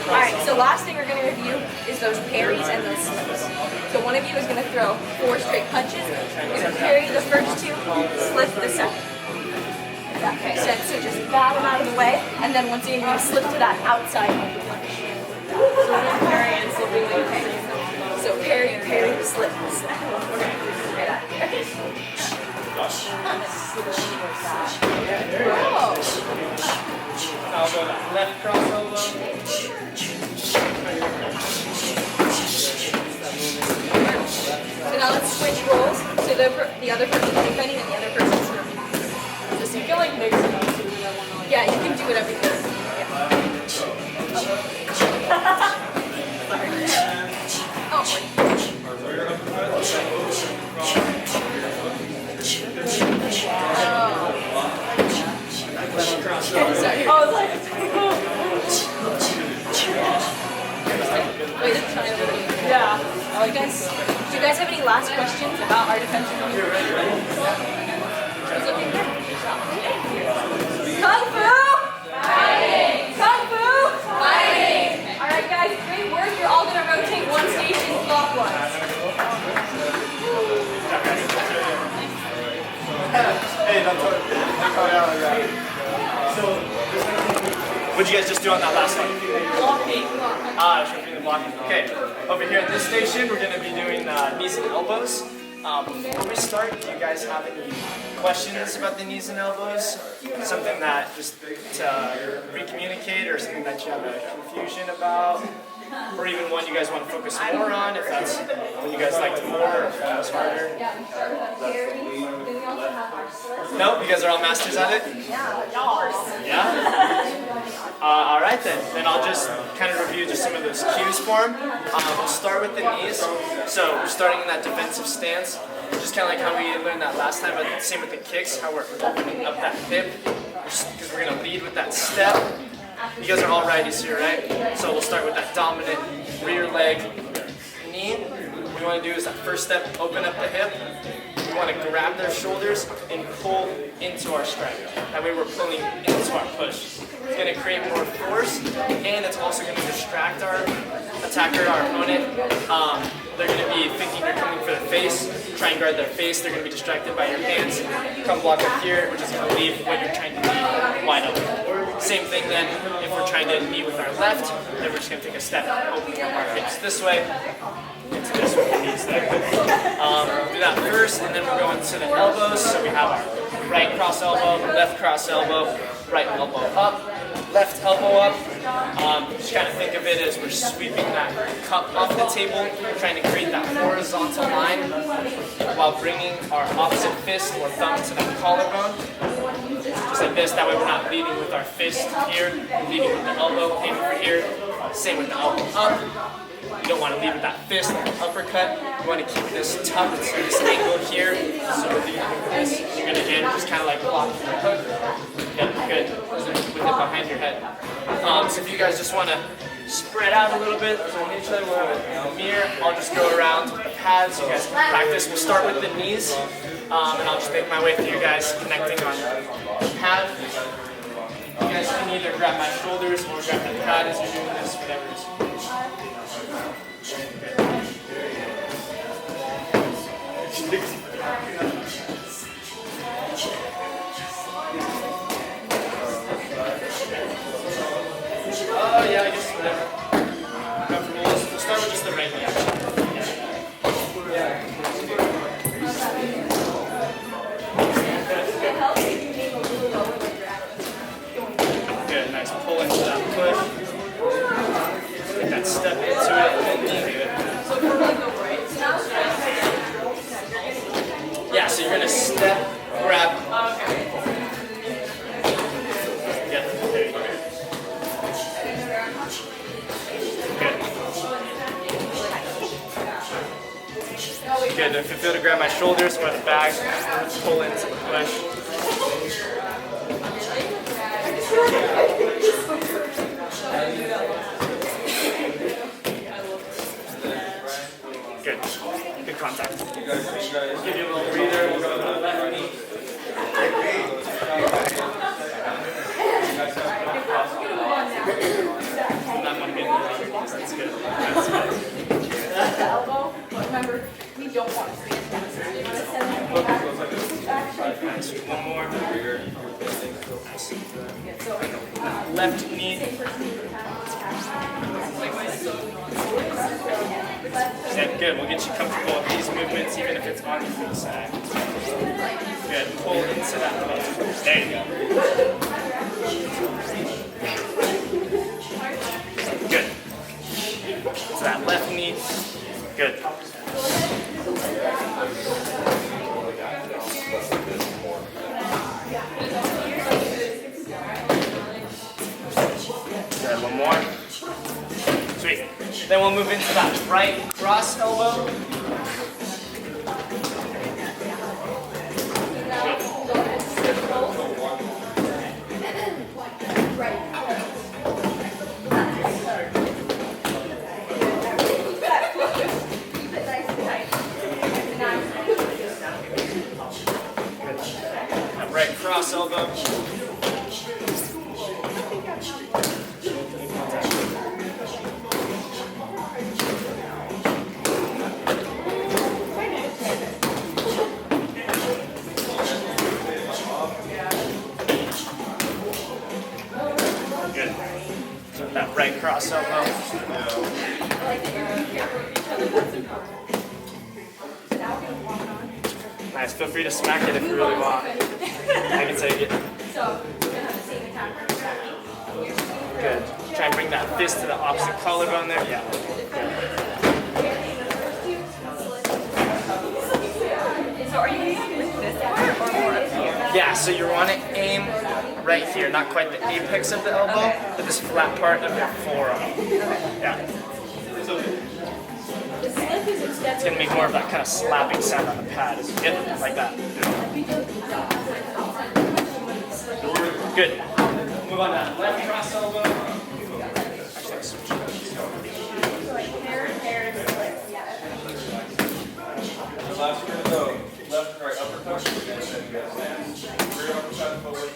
Alright, so last thing we're going to review is those parries and those slips. So one of you is going to throw 4 straight punches. You're going to parry the first 2, slip the second. If that makes sense. So just bat them out of the way, and then once again you're going to slip to that outside of the punch. So parry and slipping the parry. So parry, parry, slip, slip. Whoa. Elbow, left cross elbow. So now let's switch roles. So the other person's defending and the other person's throwing. You can like mix it up too. Yeah, you can do whatever you want. Yeah. Yeah. Do you guys have any last questions about our defensive? Kung Fu! Fighting! Kung Fu! Fighting! Alright guys, great work. You're all gonna rotate one station clockwise. Hey, don't call me out like that. So, what'd you guys just do on that last one? Blocking. Shifting the blocking. Okay, over here at this station, we're going to be doing knees and elbows. Before we start, do you guys have any questions about the knees and elbows? Something that just to re-communicate, or something that you have a confusion about? Or even one you guys want to focus more on, if that's one you guys liked more, or if one was harder? Yeah, we start with the carry, then we also have our slips. No? You guys are all masters at it? Yeah, of course. Yeah? All right then. Then I'll just kind of review just some of those cues for them. We'll start with the knees. So we're starting in that defensive stance. Just kind of like how we learned that last time, but same with the kicks, how we're opening up that hip. Because we're going to lead with that step. You guys are all righties here, right? So we'll start with that dominant rear leg knee. What we want to do is that first step, open up the hip. We want to grab their shoulders and pull into our strike. That way we're pulling into our push. It's going to create more force, and it's also going to distract our attacker, our opponent. They're going to be thinking you're coming for the face. Try and guard their face. They're going to be distracted by your hands. Come block up here, which is going to leave what you're trying to knee wide open. Same thing then, if we're trying to knee with our left, then we're just going to take a step, opening up our hips this way, into this with the knees there. Do that first, and then we're going to the elbows. So we have our right cross elbow, left cross elbow, right elbow up, left elbow up. Just kind of think of it as we're sweeping that cup off the table, trying to create that horizontal line while bringing our opposite fist or thumb to that collarbone. Just like this, that way we're not leading with our fist here, leading with the elbow in over here. Same with the elbow up. You don't want to lead with that fist, like an uppercut. You want to keep this tucked, this angle here. So we're leading with this. You're going to again just kind of like block the hook. Yeah, good. With it behind your head. So if you guys just want to spread out a little bit on each other, we'll have a mirror. I'll just go around with the pads. You guys can practice. We'll start with the knees. And I'll just make my way through you guys connecting on the pad. You guys can either grab my shoulders or grab the pad as you're doing this, whatever is. Yeah, I guess whatever. Comfortable. We'll start with just the right leg. Good, nice. Pull into that push. Get that step into it and then leave it. Yeah, so you're going to step, grab. Yeah, there you go. Good, if you feel to grab my shoulders, I'm going to back, pull into the push. Good, good contact. Give you a little breather, we'll go to the left knee. Not one minute, that's good, that's good. The elbow, but remember, we don't want to stand down. You want to send them back. Nice, one more. Nice. Left knee. Yeah, good, we'll get you comfortable with these movements, even if it's on the free side. Good, pull into that leg. There you go. Good. To that left knee. Good. Good, one more. Sweet. Then we'll move into that right cross elbow. Good. So that right cross elbow. Nice. Feel free to smack it if you really want. I can take it. Good. Try and bring that fist to the opposite collarbone there. Yeah. So are you going to do this part or more up here? Yeah, so you want to aim right here, not quite the apex of the elbow, but this flat part of your forearm. Yeah. It's going to make more of that kind of slapping sound on the pad as you get it, like that. Good. Move on now. Left cross elbow. The last we're gonna go left, right uppercut, and then rear uppercut, footwork,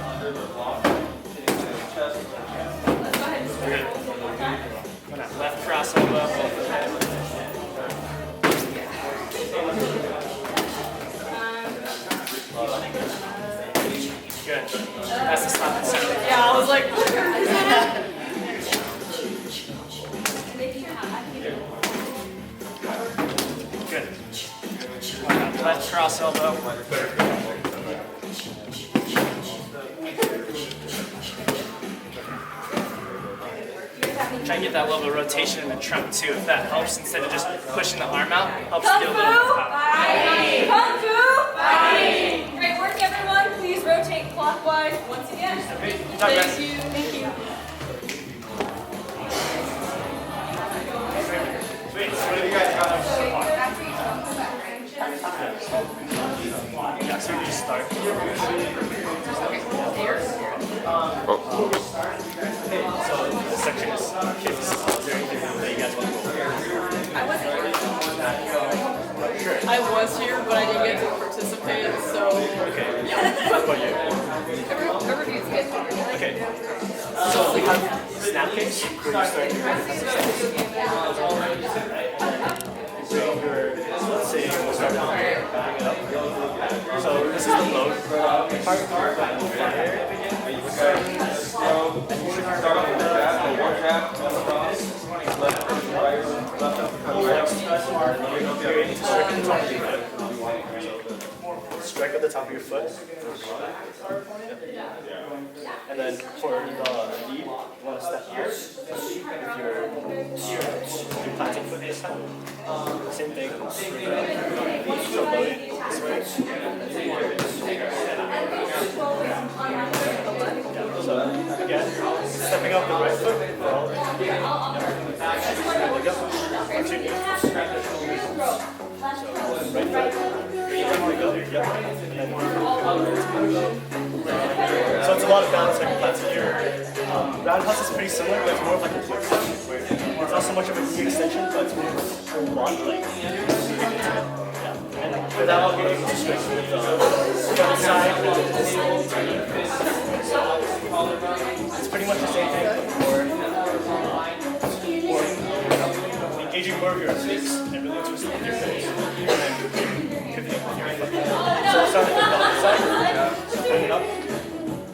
under the block, hitting the chest. Good. Left cross elbow. Good. That's the slap and sound. Yeah, I was like, Good. Left cross elbow. Try and get that little rotation in the trunk too, if that helps, instead of just pushing the arm out. Helps Kung get a Fu little power. fighting! Kung Fu fighting! Great work, everyone. Please rotate clockwise once again. Good job, guys. Thank you. Thank you. Sweet. So what have you guys got so far? Yeah, so you just start. So this section is kids. Is there anything that you guys want to go over? I was here, but I didn't get to participate, so. Okay. How about you? Everybody's good. Okay. So we have snap kicks where you start let's say we'll start backing it up. So this is the load part. Start off with the jab, one jab, one cross, left, right, left uppercut, right uppercut, and then You're aiming to strike at the top of your foot. Strike at the top of your foot. And then for the lead, you want to step here with your planting foot this time. Same thing. So load it this way. So again, stepping up the right foot. One, two, right foot. So it's a lot of balance like planting your roundhouse is pretty similar, but it's more of like a quick session where it's not so much of a knee extension, but it's more a lot like yeah. And for that I'll get you to straight with the front side and then this it's pretty much the same thing for engaging more of your legs and really twisting with your face. And then pivoting with your foot. So start with the left side, bring it up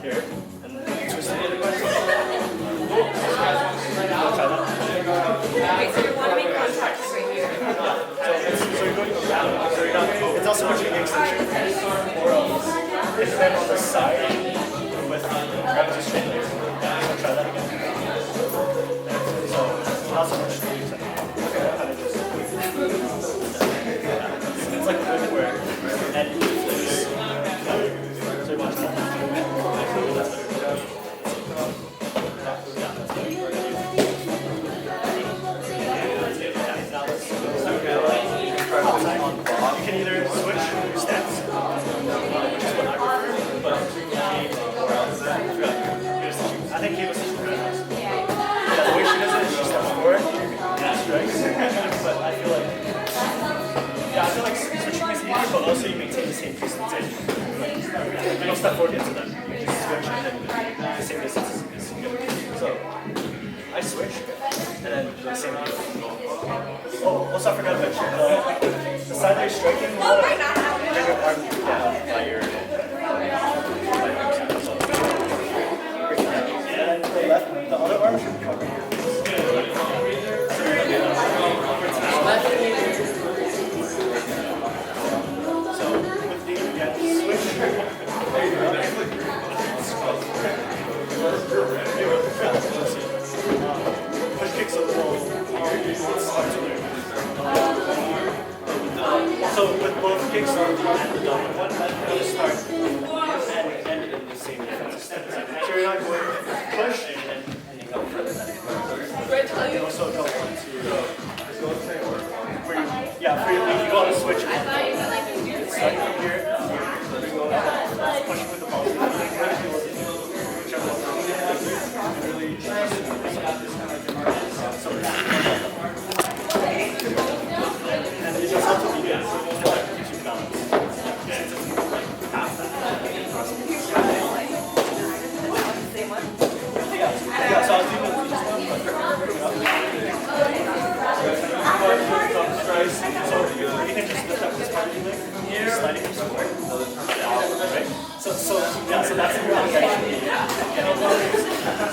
here, and then twist it the other way. Try that. Wait, so you want to make contact right here? So you're going around. So you're not, it's also much of an extension. Or if then on the side with grab just straight there. So try that again. So not so much to use it. Kind of just. It's like a movement where and so you watch that. You can either switch your stance, which is what I prefer, but I think Kate was teaching really nice. Yeah, the way she does it is she steps forward and strikes, but I feel like switching is easier, but also you maintain the same distance. You don't step forward into them, you just switch and then the same distance is good. So I switch, and then the same deal. Oh, also I forgot to mention, the side that you're striking, you want to bring your arm down by your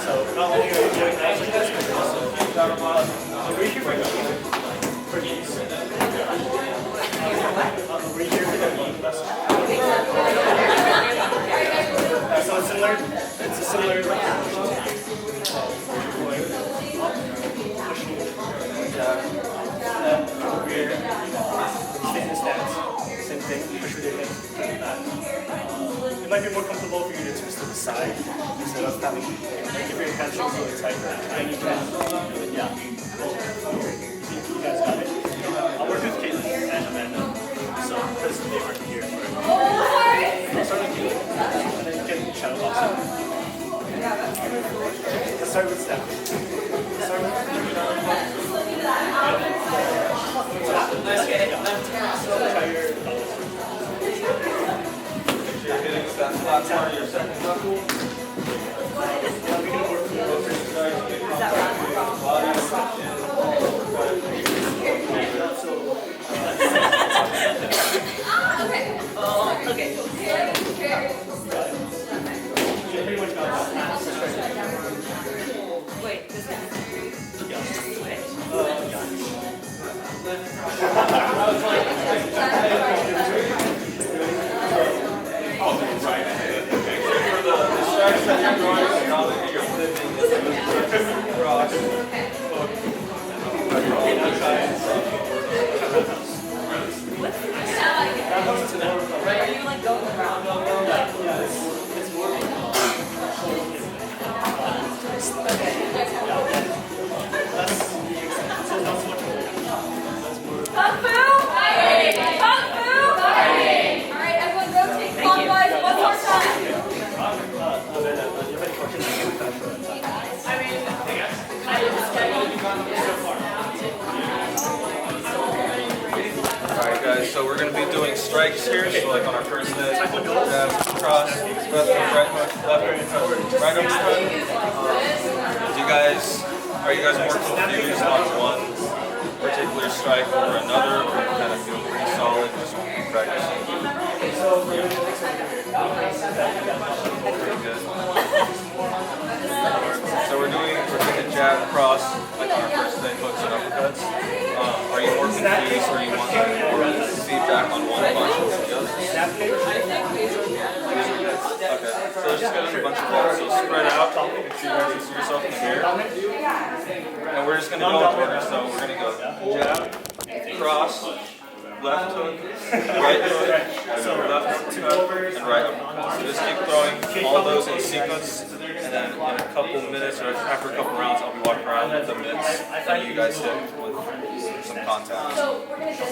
So not only are you doing that, but you're also we're here for these. We're here for the lead lesson. So it's similar. It's a similar we're stay in the stance. Same thing. Push with your hips. It might be more comfortable for you to twist to the side instead of having if your hamstrings really tight. And you can. Yeah. You guys got it. I'll work with Caitlin and Amanda. So because they aren't here for it. I'll start with Caitlin. And then you can shadow box it. Let's start with step. Start with Nice getting it. try your elbows. You're hitting that flat part of your second knuckle. We can work with pretty much got that. Wait, this is. Are you like going around? Kung Fu! Kung Fu! Alright, everyone rotate clockwise one more time. Alright guys, so we're going to be doing strikes here, so like on our first hit, jab, cross, left hook, right hook, left hook, right uppercut. Are you guys more confused on one particular strike over another, or you kind of feel pretty solid, just keep practicing? Pretty good. So we're doing a jab, cross, like on our first hit, hooks and uppercuts. Are you more confused, or you want more feedback on one punch over the other? Okay, so let's just get a bunch of that. So spread out, so you guys can see yourself in the mirror. And we're just going to go in order, so we're going to go jab, cross, left hook, right hook, left uppercut, and right uppercut. So just keep throwing all those in sequence, and then in a couple minutes, or after a couple rounds, I'll be walking around with the mitts, and you guys hit with some contact. So we're going to do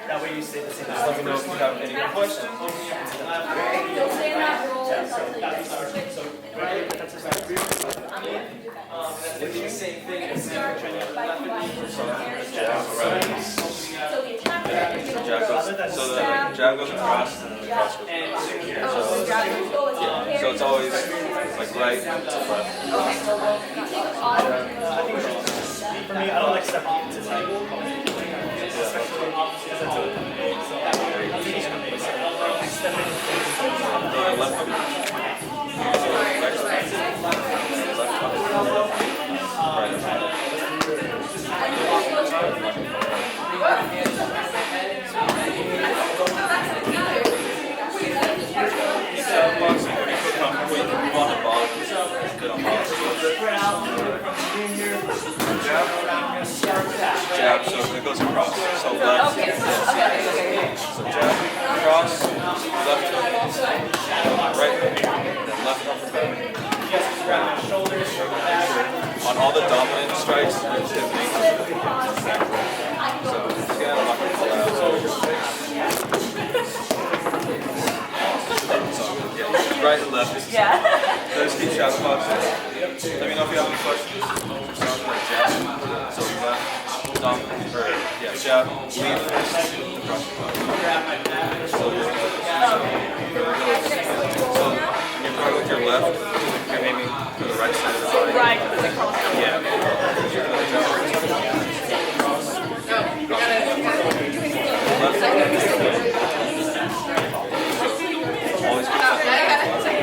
That way you stay the same. Just let me know if you have any questions. You'll stay in that roll until you guys switch. Same thing as By combining your hands. Jab, right. So the attack is So jab goes, so the jab goes across, and then the cross goes across. So it's always like right to left. For me, I don't like stepping into like, especially because it's open. So I'm stepping Left hook. Jab, so it goes across. So left, yes. So jab, cross, left hook, right hook, then left uppercut. On all the dominant strikes, you're pivoting. So again, I'm not going to pull out. So yeah, right and left. Yeah. So just keep shadow boxing. Let me know if you have any questions. Jab. So left, dominant, or yeah, jab, lead first, cross your butt. So you're going with your left, you're aiming for the right side of the body. Right, because it comes from. Yeah. Always good.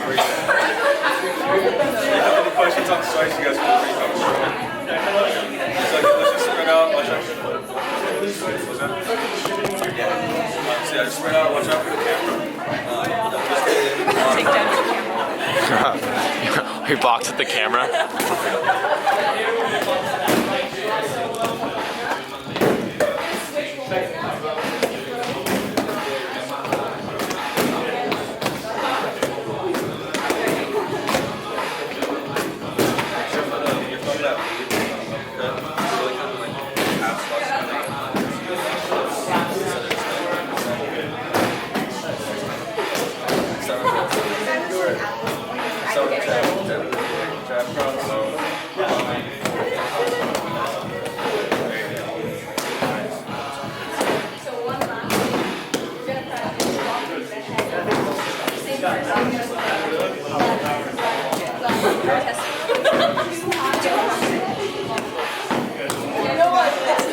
If you have any questions on strikes, you guys feel free to come through. So let's just spread out, watch out for the foot. What's that? So yeah, just spread out, watch out for the camera. Take down the camera. We box at the camera. So one last, we're gonna practice walking the head. Same You know what? Let's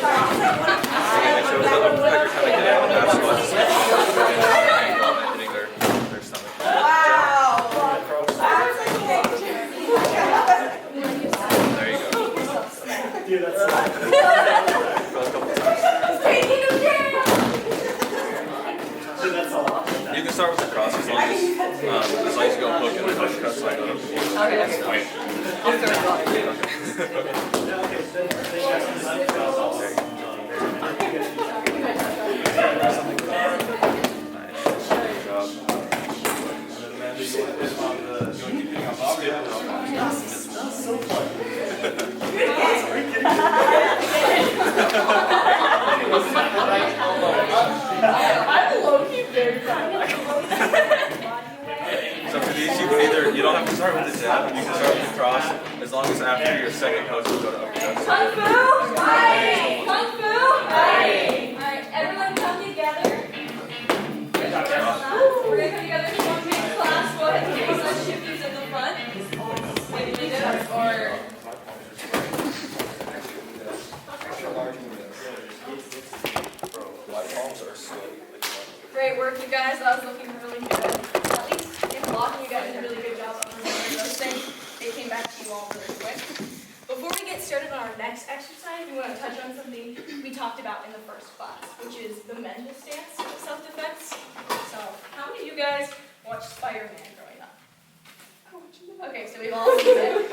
Dude, that's Dude, that's a lot. You can start with the cross as long as you go hook and then cut so I go to the Okay, okay. I'll throw it I'm low-key very proud. So for these, you can either, you don't have to start with the jab, you can start with the cross, as long as after your second coach you go to uppercuts. Kung Fu! Aye! Kung Fu! Aye! Alright, everyone come together. We're gonna come together in one big class. Go ahead and give us our shifties in the front. Maybe lead it up or... Great work, you guys. That was looking really good. At least in blocking, you guys did a really good job of remembering those things. They came back to you all really quick. Before we get started on our next exercise, we want to touch on something we talked about in the first class, which is the mental stance of self-defense. So, how many of you guys watched Spider-Man growing up? Okay, so we've all seen it.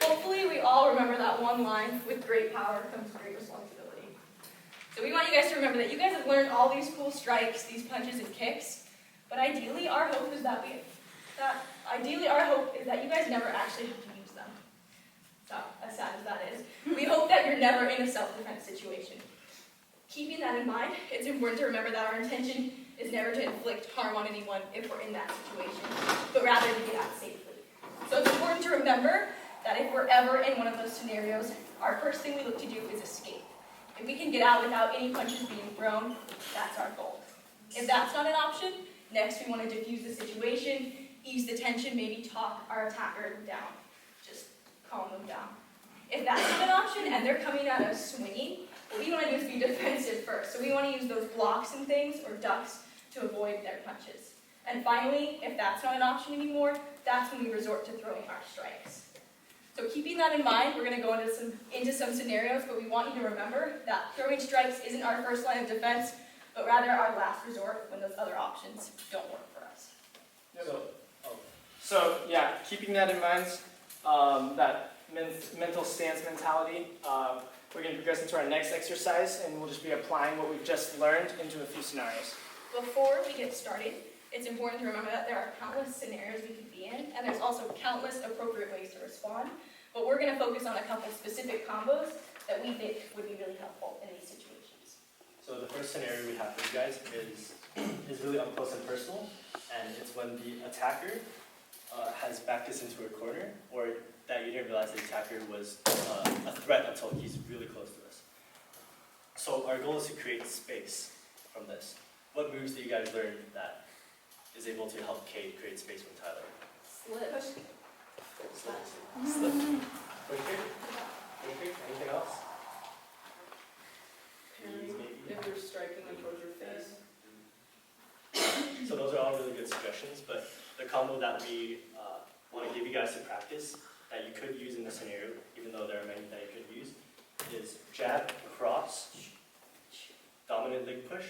Hopefully, we all remember that one line, with great power comes great responsibility. So we want you guys to remember that you guys have learned all these cool strikes, these punches and kicks, but ideally our hope is that you guys never actually have to use them. So, as sad as that is, we hope that you're never in a self-defense situation. Keeping that in mind, it's important to remember that our intention is never to inflict harm on anyone if we're in that situation, but rather to get out safely. So it's important to remember that if we're ever in one of those scenarios, our first thing we look to do is escape. If we can get out without any punches being thrown, that's our goal. If that's not an option, next we want to diffuse the situation, ease the tension, maybe talk our attacker down. Just calm them down. If that's not an option and they're coming at us swinging, what we want to do is be defensive first. So we want to use those blocks and things, or ducks, to avoid their punches. And finally, if that's not an option anymore, that's when we resort to throwing our strikes. So keeping that in mind, we're going to go into some scenarios, but we want you to remember that throwing strikes isn't our first line of defense, but rather our last resort when those other options don't work for us. So yeah, keeping that in mind, that mental stance mentality, we're going to progress into our next exercise, and we'll just be applying what we've just learned into a few scenarios. Before we get started, it's important to remember that there are countless scenarios we could be in, and there's also countless appropriate ways to respond, but we're going to focus on a couple specific combos that we think would be really helpful in these situations. So the first scenario we have for you guys is really up close and personal, and it's when the attacker has backed us into a corner, or that you didn't realize the attacker was a threat until he's really close to us. So our goal is to create space from this. What moves do you guys learn that is able to help Kate create space from Tyler? Slip. Slip. Quick kick? Anything else? If you're striking them towards your face. So those are all really good suggestions, but the combo that we give you guys to practice that you could use in this scenario, even though there are many that you could use, is jab, cross, dominant leg push,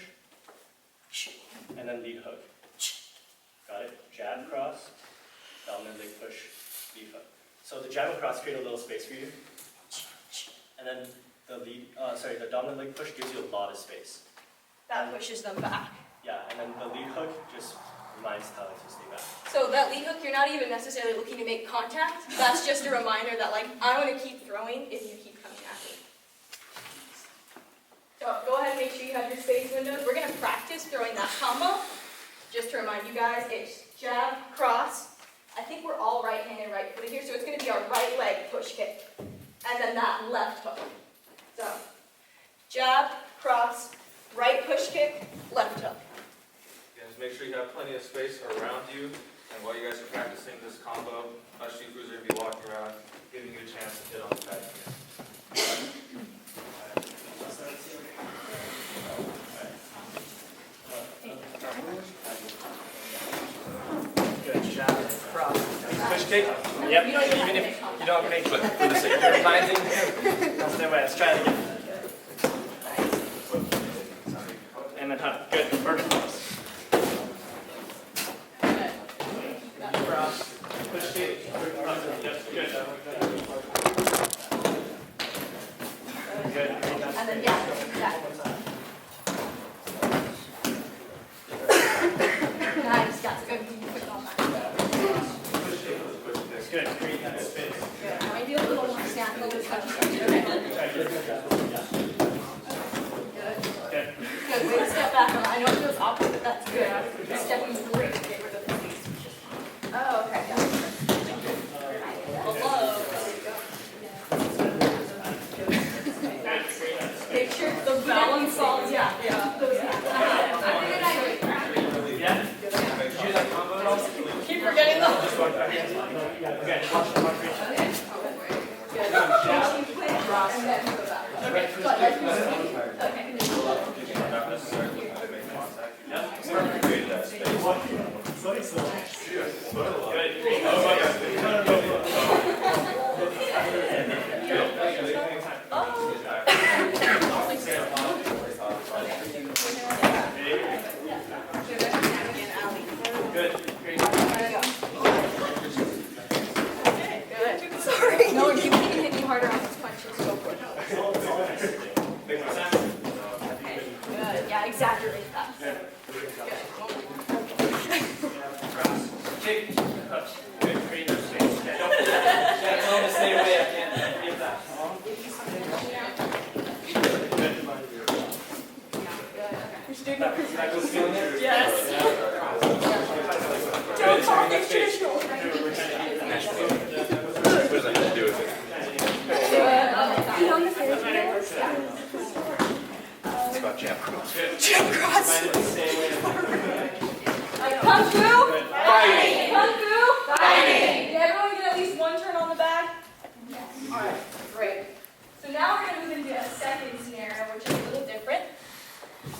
and then lead hook. Got it? Jab, cross, dominant leg push, lead hook. So the jab and cross create a little space for you, and then the dominant leg push gives you a lot of space. That pushes them back. Yeah, and then the lead hook just reminds talent to stay back. So that lead hook, you're not even necessarily looking to make contact. That's just a reminder that like, I want to keep throwing if you keep coming at me. So go ahead and make sure you have your space windows. We're going to practice throwing that combo. Just to remind you guys, it's jab, cross. I think we're all right-handed, right-footed here, so it's going to be our right leg push kick. And then that left hook. So jab, cross, right push kick, left hook. Again, just make sure you have plenty of space around you. And while you guys are practicing this combo, us Shifus are going to be walking around, giving you a chance to hit on the pad again. Good, jab, cross. Push kick. Yep, You don't even even have to if make contact. you don't make you're reminding, that's the way. Let's try it again. And then hunt. Good, perfect. Cross, push kick, yep, good. Good. And then yeah. Nice, that's good. Quick on that. That's good. Create that space. Maybe a little more snap, a little touch. Okay. Good. Good, way to step back. I know it feels awkward, but that's good. You're stepping great to get rid of the space. Oh, okay, got it. Hello. Make sure the balance falls, yeah. Goes down. Yeah? Did you do that combo at all? Keep forgetting them. Okay, watch the mark. Good. And then go back. Okay, but let's move it. Okay. Not necessarily have to make contact. You created that space. Sorry. No, if you can hit me harder on this punch, just go for it. Okay, good. Yeah, exaggerate that. Good. Kick, touch. Good, create that space. Yeah, don't tell them to stay away. I can't give that. Yes. Good. Don't talk in traditional. What does that have to do with it? Good. On the face. It's about jab cross. Jab cross. Stay away. Kung Fu. Fighting. Kung Fu. Fighting. Did everyone get at least one turn on the bag? Yes. All right, great. So now we're going to move into a second scenario, which is a little different.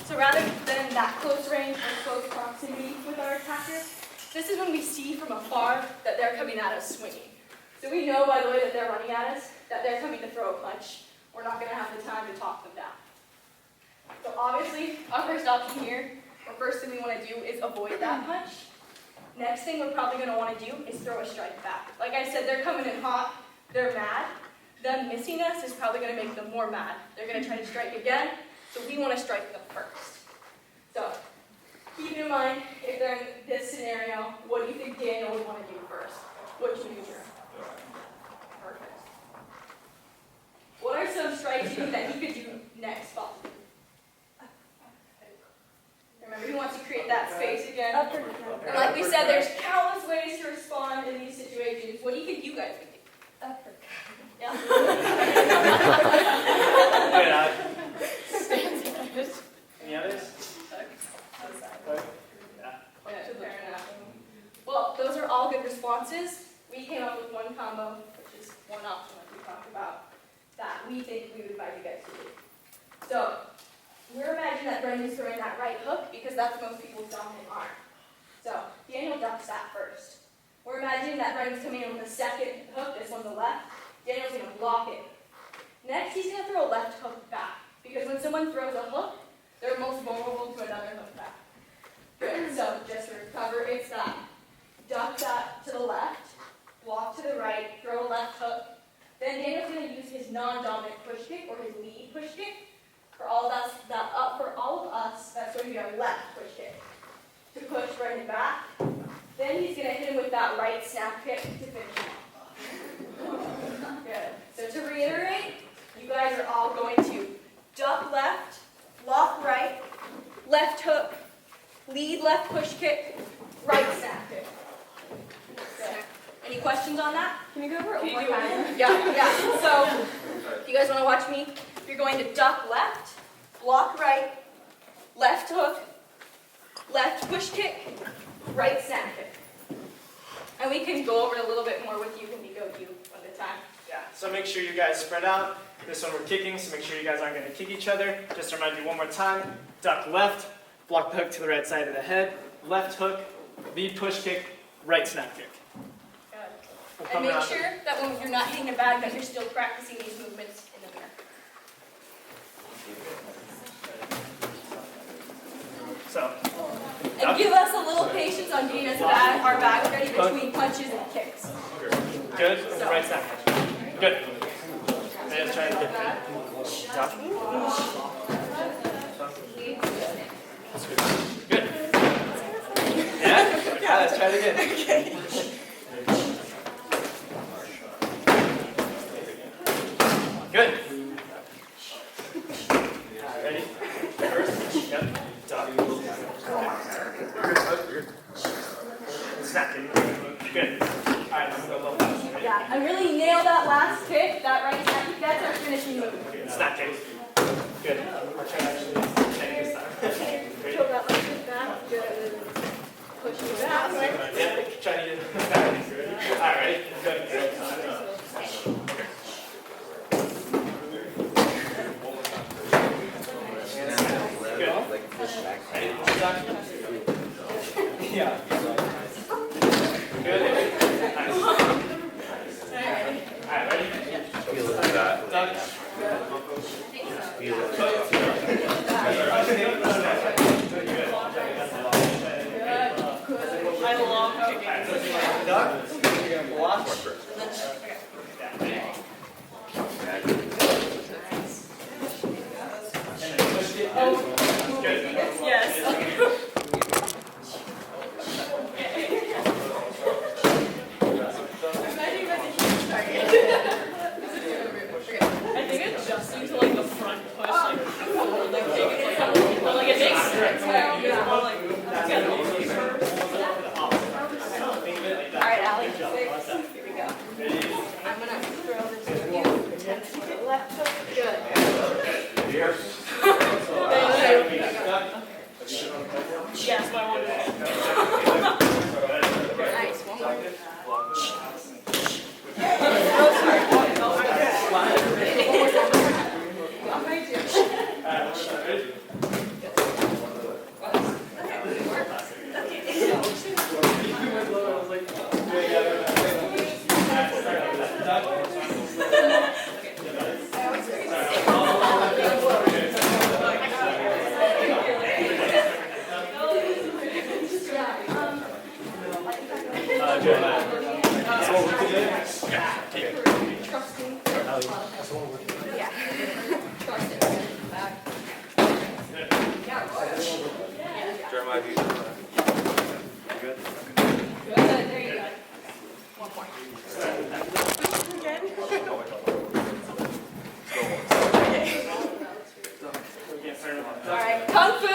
So rather than that close range or close proximity with our attacker, this is when we see from afar that they're coming at us swinging. So we know by the way that they're running at us that they're coming to throw a punch. We're not going to have the time to talk them down. So obviously, our first option here, the first thing we want to do is avoid that punch. Next thing we're probably going to want to do is throw a strike back. Like I said, they're coming in hot, they're mad. Them missing us is probably going to make them more mad. They're going to try to strike again, so we want to strike them first. So keep in mind, if they're in this scenario, what do you think Daniel would want to do first? Which maneuver? Perfect. What are some strikes you think that he could do next, Bob? Remember, he wants to create that space again. And like we said, there's countless ways to respond in these situations. What do you think you guys would do? Yeah. Any others? Well, those are all good responses. We came up with one combo, which is one option that we talked about, that we think we would advise you guys to do. So, we're imagining that Brendan's throwing that right hook because that's most people's dominant arm. So, Daniel ducks that first. We're imagining that Brendan's coming in with a second hook, this on the left. Daniel's going to block it. Next, he's going to throw a left hook back, because when someone throws a hook, they're most vulnerable to another hook back. Good, so just to recover, it's that. Duck that to the left, walk to the right, throw a left hook. Then Daniel's going to use his non-dominant push kick, or his lead push kick. For all of us, that's going to be our left push kick. To push Brendan back. Then he's going to hit him with that right snap kick to finish him off. Good. So to reiterate, you guys are all going to duck left, lock right, left hook, lead left push kick, right snap kick. Good. Any questions on that? Can you go over it one more time? Yeah. So if you guys want to watch me, you're going to duck left, block right, left hook, left push kick, right snap kick. And we can go over it a little bit more with you when we go to one at a time. Yeah, so make sure you guys spread out. This one we're kicking, so make sure you guys aren't going to kick each other. Just to remind you one more time, duck left, block the hook to the right side of the head, left hook, lead push kick, right snap kick. Good. We'll And come make around. sure that when you're not hitting a bag, that you're still practicing these movements in the mirror. So, And give us a little patience on getting us our bags ready between punches and kicks. good, right snap kick. Good. Let's try it again. Duck. Good. Yeah, let's try it again. Good. Ready? First, yep. Duck. Snap kick. Good. Alright, I'm gonna go a little faster. Ready? Yeah, and really nail that last kick, that right snap kick. That's our finishing move. Snap kick. Good. I'll try to actually take this time. Ready? Throw that left foot back, good. Push it back. Yeah, try to get it back. Alright, ready? Good. Yeah. Good. Nice. Alright, ready? Duck. I love kicking. Duck. Block. And then push it. Good. Yes. Imagine you guys a huge target. I think adjusting to like the front push, like forward, like kick, it's like it makes sense. Yeah. All right, Allie. Here we go. I'm going to throw this with you. Left hook. Good. Yes, my one. Nice. One more. Trusting. Yeah. Trust it. Back. Jeremiah, do you? Good. There you go. 1 point. All right. Kung Fu.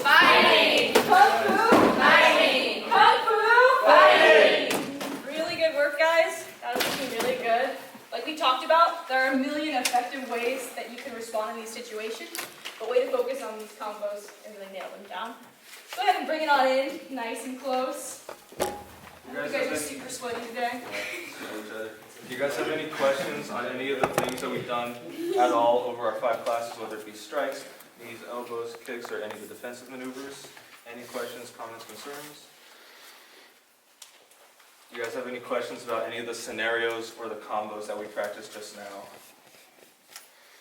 Fighting. Kung Fu. Fighting. Kung Fu. Fighting. Really good work, guys. That was looking really good. Like we talked about, there are a million effective ways that you can respond in these situations, but way to focus on these combos and really nail them down. Go ahead and bring it on in, nice and close. You guys are super sweaty today. Do you guys have any questions on any of the things that we've done at all over our 5 classes, whether it be strikes, knees, elbows, kicks, or any of the defensive maneuvers? Any questions, comments, concerns? Do you guys have any questions about any of the scenarios or the combos that we practiced just now?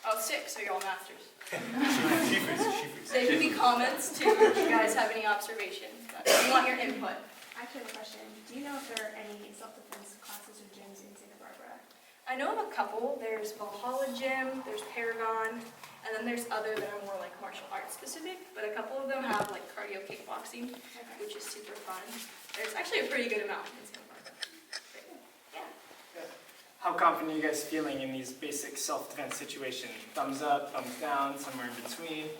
Oh, sick, so you're all masters. She freaks. There could be comments too, if you guys have any observations. We want your input. I actually have a question. Do you know if there are any self-defense classes or gyms in Santa Barbara? I know of a couple. There's Valhalla Gym, there's Paragon, and then there's other that are more like martial arts specific, but a couple of them have like cardio kickboxing, which is super fun. There's actually a pretty good amount in Santa Barbara. How confident are you guys feeling in these basic self-defense situations? Thumbs up, thumbs down, somewhere in between?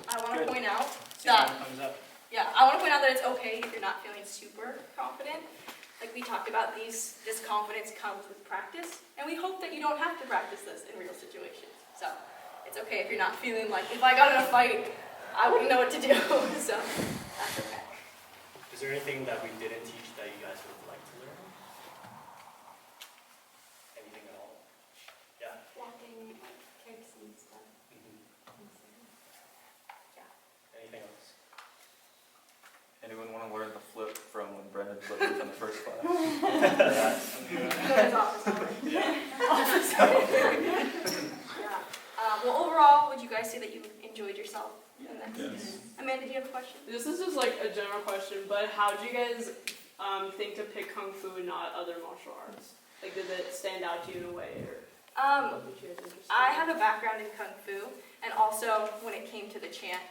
I want to Good. point out See one that, thumbs up. yeah, I want to point out that it's okay if you're not feeling super confident. Like we talked about, this confidence comes with practice, and we hope that you don't have to practice this in real situations. So it's okay if you're not feeling like, if I got in a fight, I wouldn't know what to do. So that's okay. Is there anything that we didn't teach that you guys would like to learn? Anything at all? Yeah. Walking, kicks and stuff. Anything else? Anyone want to learn the flip from when Brendan flipped from the first class? Go to his office hour. Yeah. Yeah. Well, overall, would you guys say that you enjoyed yourself? Yes. Amanda, do you have a question? This is just like a general question, but how do you guys think to pick Kung Fu and not other martial arts? Like, did it stand out to you in a way, or what made you guys interested? I have a background in Kung Fu, and also when it came to the chant,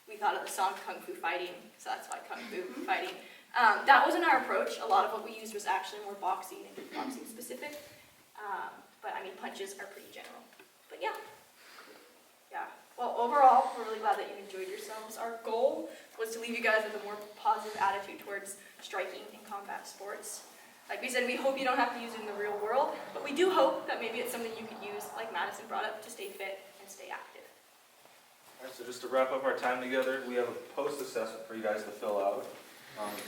we thought of the song Kung Fu Fighting, so that's why Kung Fu Fighting. That wasn't our approach. A lot of what we used was actually more boxing and kickboxing specific, but I mean punches are pretty general. But yeah. Well, overall, we're really glad that you enjoyed yourselves. Our goal was to leave you guys with a more positive attitude towards striking and combat sports. Like we said, we hope you don't have to use it in the real world, but we do hope that maybe it's something you could use, like Madison brought up, to stay fit and stay active. All right, so just to wrap up our time together, we have a post-assessment for you guys to fill out,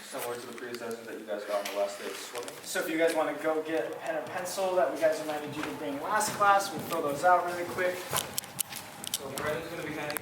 similar to the pre-assessment that you guys got on the last day of swimming. So if you guys want to go get a pen or pencil that we guys reminded you to bring last class, we'll fill those out really quick. So Brendan's going to be handing